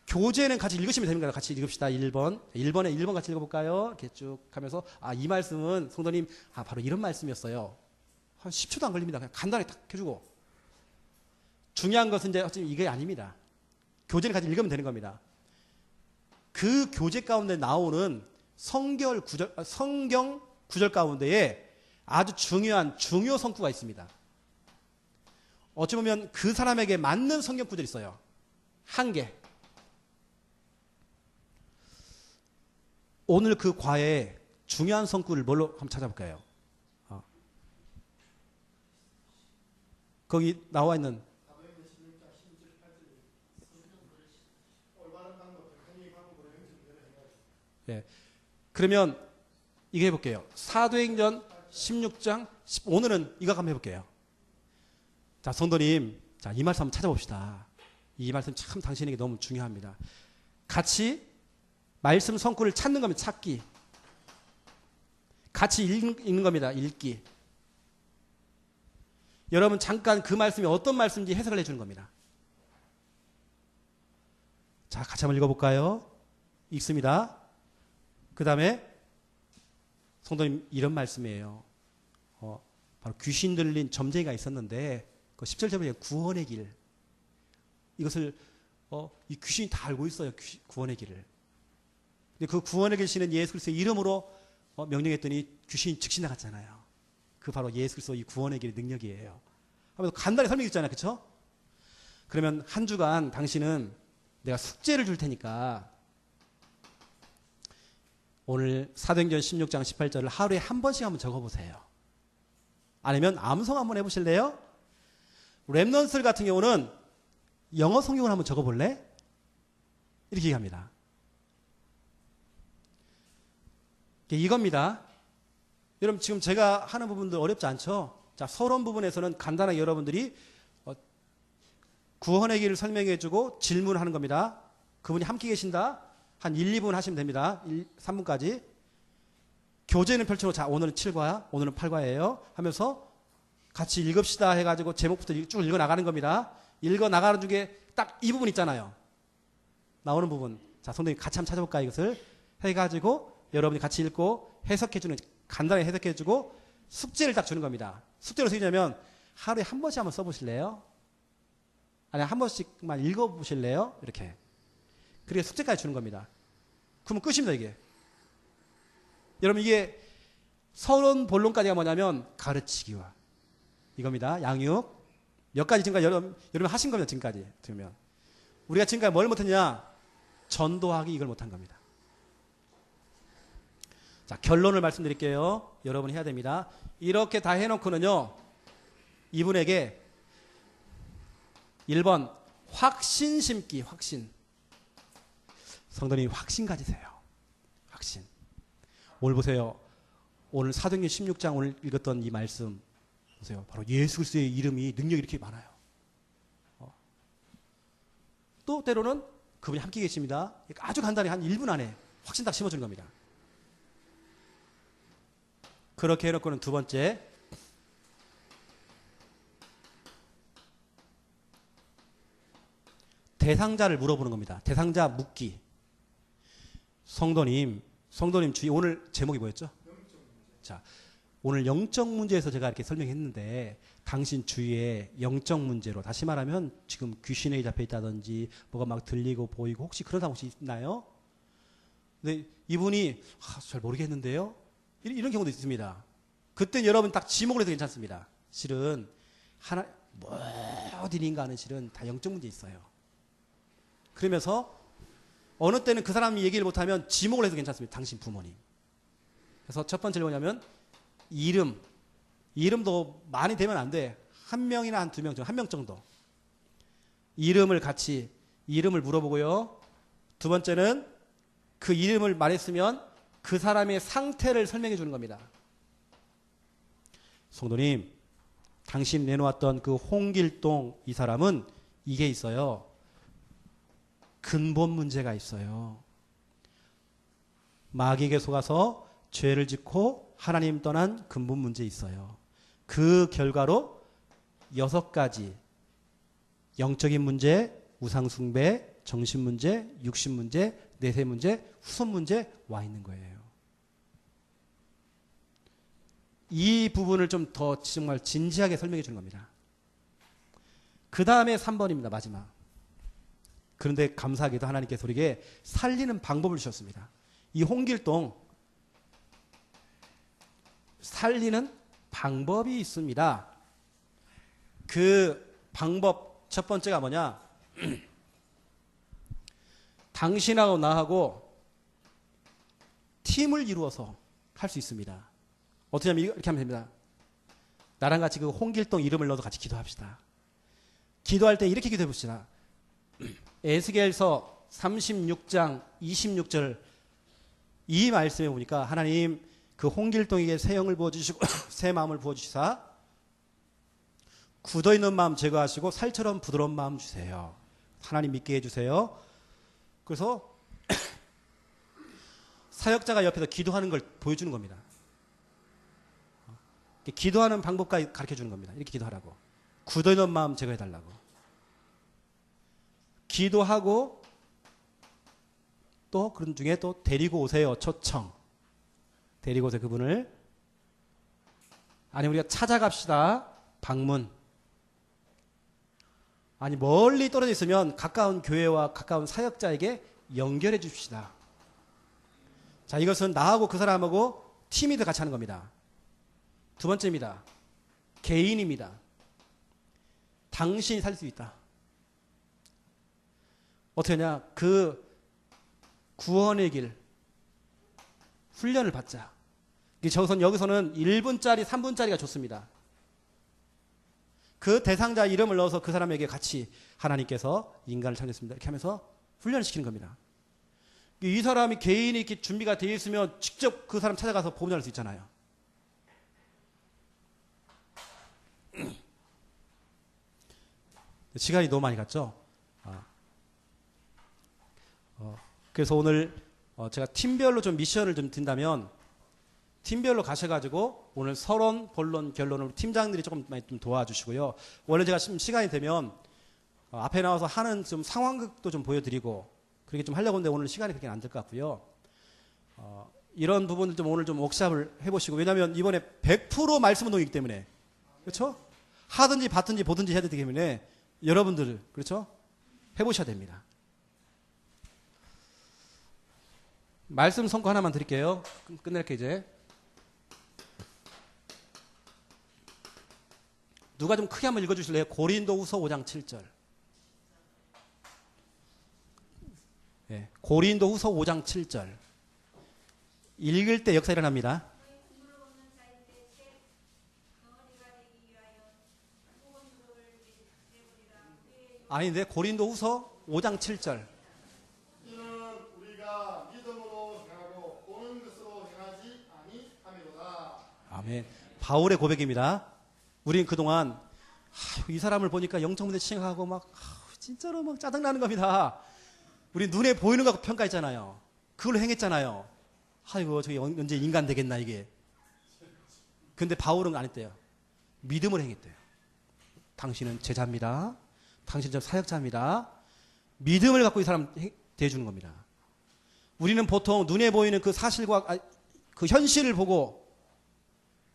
교재는 같이 읽으시면 됩니다. 같이 읽읍시다. 1번. 1번 같이 읽어볼까요? 이렇게 쭉 하면서, 이 말씀은, 성도님, 바로 이런 말씀이었어요. 한 10초도 안 걸립니다. 그냥 간단하게 딱 해주고. 중요한 것은 이제 어차피 이게 아닙니다. 교재를 같이 읽으면 되는 겁니다. 그 교재 가운데 나오는 성경 구절 가운데에 아주 중요한 중요 성구가 있습니다. 어찌 보면 그 사람에게 맞는 성경 구절이 있어요. 한 개. 오늘 그 과에 중요한 성구를 뭘로 한번 찾아볼까요? 거기 나와 있는 예. 그러면 이거 해볼게요. 사도행전 16장 오늘은 이거 한번 해볼게요. 자, 성도님, 자, 이 말씀 한번 찾아봅시다. 이 말씀 참 당신에게 너무 중요합니다. 같이 말씀 성구를 찾는 겁니다. 찾기. 같이 읽는 겁니다. 읽기. 여러분 잠깐 그 말씀이 어떤 말씀인지 해석을 해주는 겁니다. 자, 같이 한번 읽어볼까요? 읽습니다. 그 다음에 성도님 이런 말씀이에요. 바로 귀신 들린 점쟁이가 있었는데 그 17절에 구원의 길. 이것을 이 귀신이 다 알고 있어요. 구원의 길을. 근데 그 구원의 길씨는 예수 그리스도의 이름으로 명령했더니 귀신이 즉시 나갔잖아요. 그 바로 예수 그리스도 이 구원의 길의 능력이에요. 하면서 간단히 설명했잖아요. 그렇죠? 그러면 한 주간 당신은 내가 숙제를 줄 테니까 오늘 사도행전 16장 18절을 하루에 한 번씩 한번 적어보세요. 아니면 암송 한번 해보실래요? 랩넌스 같은 경우는 영어 성경을 한번 적어볼래? 이렇게 얘기합니다. 이겁니다. 여러분 지금 제가 하는 부분도 어렵지 않죠? 자, 서론 부분에서는 간단하게 여러분들이 구원의 길을 설명해주고 질문하는 겁니다. 그분이 함께 계신다. 한 1, 2분 하시면 됩니다. 3분까지. 교재는 펼쳐놓고 자, 오늘은 7과, 오늘은 8과예요. 하면서 같이 읽읍시다 해가지고 제목부터 쭉 읽어나가는 겁니다. 읽어나가는 중에 딱 이 부분 있잖아요. 나오는 부분. 자, 성도님 같이 한번 찾아볼까요? 이것을 해가지고 여러분이 같이 읽고 해석해주는, 간단하게 해석해주고 숙제를 딱 주는 겁니다. 숙제로 쓰냐면 하루에 한 번씩 한번 써보실래요? 아니, 한 번씩만 읽어보실래요? 이렇게. 그리고 숙제까지 주는 겁니다. 그러면 끝입니다, 이게. 여러분, 이게 서론 본론까지가 뭐냐면 가르치기와 이겁니다. 양육. 몇 가지 지금까지 여러분 하신 겁니다, 지금까지. 들으면. 우리가 지금까지 뭘 못했냐? 전도하기 이걸 못한 겁니다. 자, 결론을 말씀드릴게요. 여러분이 해야 됩니다. 이렇게 다 해놓고는요, 이분에게 1번, 확신 심기, 확신. 성도님, 확신 가지세요. 확신. 오늘 보세요. 오늘 사도행전 16장 오늘 읽었던 이 말씀. 보세요. 바로 예수 그리스도의 이름이 능력이 이렇게 많아요. 또 때로는 그분이 함께 계십니다. 아주 간단히 한 1분 안에 확신 딱 심어주는 겁니다. 그렇게 해놓고는 두 번째, 대상자를 물어보는 겁니다. 대상자 묻기. 성도님 주의 오늘 제목이 뭐였죠? 자, 오늘 영적 문제에서 제가 이렇게 설명했는데 당신 주위에 영적 문제로, 다시 말하면 지금 귀신에 잡혀 있다든지 뭐가 막 들리고 보이고 혹시 그런 사람 혹시 있나요? 근데 이분이 잘 모르겠는데요. 이런 경우도 있습니다. 그땐 여러분 딱 지목을 해도 괜찮습니다. 실은 하나 어디인가 하는 실은 다 영적 문제 있어요. 그러면서 어느 때는 그 사람이 얘기를 못하면 지목을 해도 괜찮습니다. 당신 부모님. 그래서 첫 번째는 뭐냐면 이름도 많이 되면 안 돼. 한 명이나 한 두 명 정도, 한 명 정도. 이름을 물어보고요. 두 번째는 그 이름을 말했으면 그 사람의 상태를 설명해 주는 겁니다. 성도님, 당신 내놓았던 그 홍길동 이 사람은 이게 있어요. 근본 문제가 있어요. 마귀에게 속아서 죄를 짓고 하나님 떠난 근본 문제 있어요. 그 결과로 6가지 영적인 문제, 우상숭배, 정신문제, 육신문제, 내세문제, 후손문제 와 있는 거예요. 이 부분을 좀 더 정말 진지하게 설명해 주는 겁니다. 그 다음에 3번입니다. 마지막. 그런데 감사하게도 하나님께서 우리에게 살리는 방법을 주셨습니다. 이 홍길동 살리는 방법이 있습니다. 그 방법 첫 번째가 뭐냐? 당신하고 나하고 팀을 이루어서 할 수 있습니다. 어떻게 하면 이렇게 하면 됩니다. 나랑 같이 그 홍길동 이름을 넣어서 같이 기도합시다. 기도할 때 이렇게 기도해 봅시다. 에스겔서 36장 26절 이 말씀에 보니까 하나님 그 홍길동에게 새 영을 부어주시고 새 마음을 부어주시사 굳어있는 마음 제거하시고 살처럼 부드러운 마음 주세요. 하나님 믿게 해주세요. 그래서 사역자가 옆에서 기도하는 걸 보여주는 겁니다. 기도하는 방법까지 가르쳐주는 겁니다. 이렇게 기도하라고. 굳어있는 마음 제거해달라고. 기도하고 또 그런 중에 또 데리고 오세요. 초청. 데리고 오세요. 그분을. 아니 우리가 찾아갑시다. 방문. 아니 멀리 떨어져 있으면 가까운 교회와 가까운 사역자에게 연결해 줍시다. 자, 이것은 나하고 그 사람하고 팀이 더 같이 하는 겁니다. 두 번째입니다. 개인입니다. 당신이 살릴 수 있다. 어떻게 하냐? 그 구원의 길 훈련을 받자. 여기서는 1분짜리 3분짜리가 좋습니다. 그 대상자 이름을 넣어서 그 사람에게 같이 하나님께서 인간을 창조했습니다. 이렇게 하면서 훈련을 시키는 겁니다. 이 사람이 개인이 이렇게 준비가 되어 있으면 직접 그 사람 찾아가서 보존할 수 있잖아요. 시간이 너무 많이 갔죠? 그래서 오늘 제가 팀별로 좀 미션을 좀 든다면 팀별로 가셔가지고 오늘 서론, 본론, 결론을 팀장들이 조금 많이 좀 도와주시고요. 원래 제가 시간이 되면 앞에 나와서 하는 좀 상황극도 좀 보여드리고 그렇게 좀 하려고 하는데 오늘 시간이 그렇게 안 될 것 같고요. 이런 부분들 좀 오늘 좀 웍샵을 해보시고 왜냐하면 이번에 100% 말씀 운동이기 때문에 그렇죠? 하든지 받든지 보든지 해야 되기 때문에 여러분들 그렇죠? 해보셔야 됩니다. 말씀 선거 하나만 드릴게요. 끝낼게 이제. 누가 좀 크게 한번 읽어주실래요? 고린도후서 5장 7절. 네, 고린도후서 5장 7절. 읽을 때 역사 일어납니다. 아닌데 고린도후서 5장 7절. 이는 우리가 믿음으로 행하고 보는 것으로 행하지 아니함이로다. 아멘. 바울의 고백입니다. 우린 그동안 이 사람을 보니까 영적 문제 칭하고 막 진짜로 막 짜증나는 겁니다. 우리 눈에 보이는 거 평가했잖아요. 그걸로 행했잖아요. 아이고 저기 언제 인간 되겠나 이게. 근데 바울은 안 했대요. 믿음을 행했대요. 당신은 제자입니다. 당신은 사역자입니다. 믿음을 갖고 이 사람 대해주는 겁니다. 우리는 보통 눈에 보이는 그 사실과 그 현실을 보고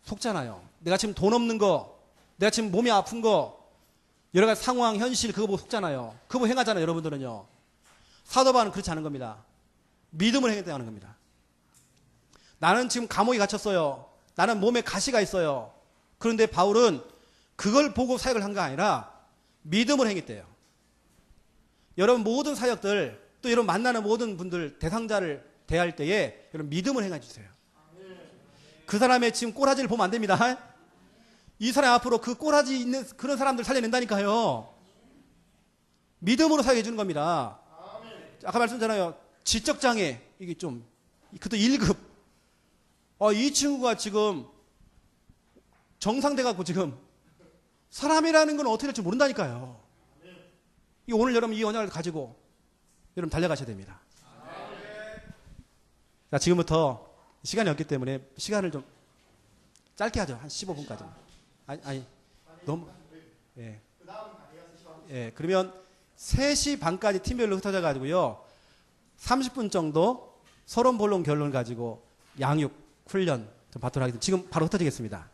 속잖아요. 내가 지금 돈 없는 거 내가 지금 몸이 아픈 거, 여러 가지 상황, 현실, 그거 보고 속잖아요. 그거 보고 행하잖아요, 여러분들은요. 사도 바울은 그렇지 않은 겁니다. 믿음을 행했다는 겁니다. 나는 지금 감옥에 갇혔어요. 나는 몸에 가시가 있어요. 그런데 바울은 그걸 보고 사역을 한 게 아니라 믿음을 행했대요. 여러분 모든 사역들, 또 여러분 만나는 모든 분들, 대상자를 대할 때에 여러분 믿음을 행해 주세요. 그 사람의 지금 꼬라지를 보면 안 됩니다. 이 사람 앞으로 그 꼬라지 있는 그런 사람들 살려낸다니까요. 믿음으로 사역해 주는 겁니다. 아까 말씀드렸잖아요. 지적장애, 이게 좀, 그것도 1급. 이 친구가 지금 정상돼갖고 지금 사람이라는 건 어떻게 될지 모른다니까요. 오늘 여러분 이 언약을 가지고 여러분 달려가셔야 됩니다. 자, 지금부터 시간이 없기 때문에 시간을 좀 짧게 하죠. 한 15분까지. 아니, 너무, 예. 예, 그러면 3시 반까지 팀별로 흩어져 가지고요. 30분 정도 서론 본론 결론 가지고 양육, 훈련 좀 받도록 하겠습니다. 지금 바로 흩어지겠습니다.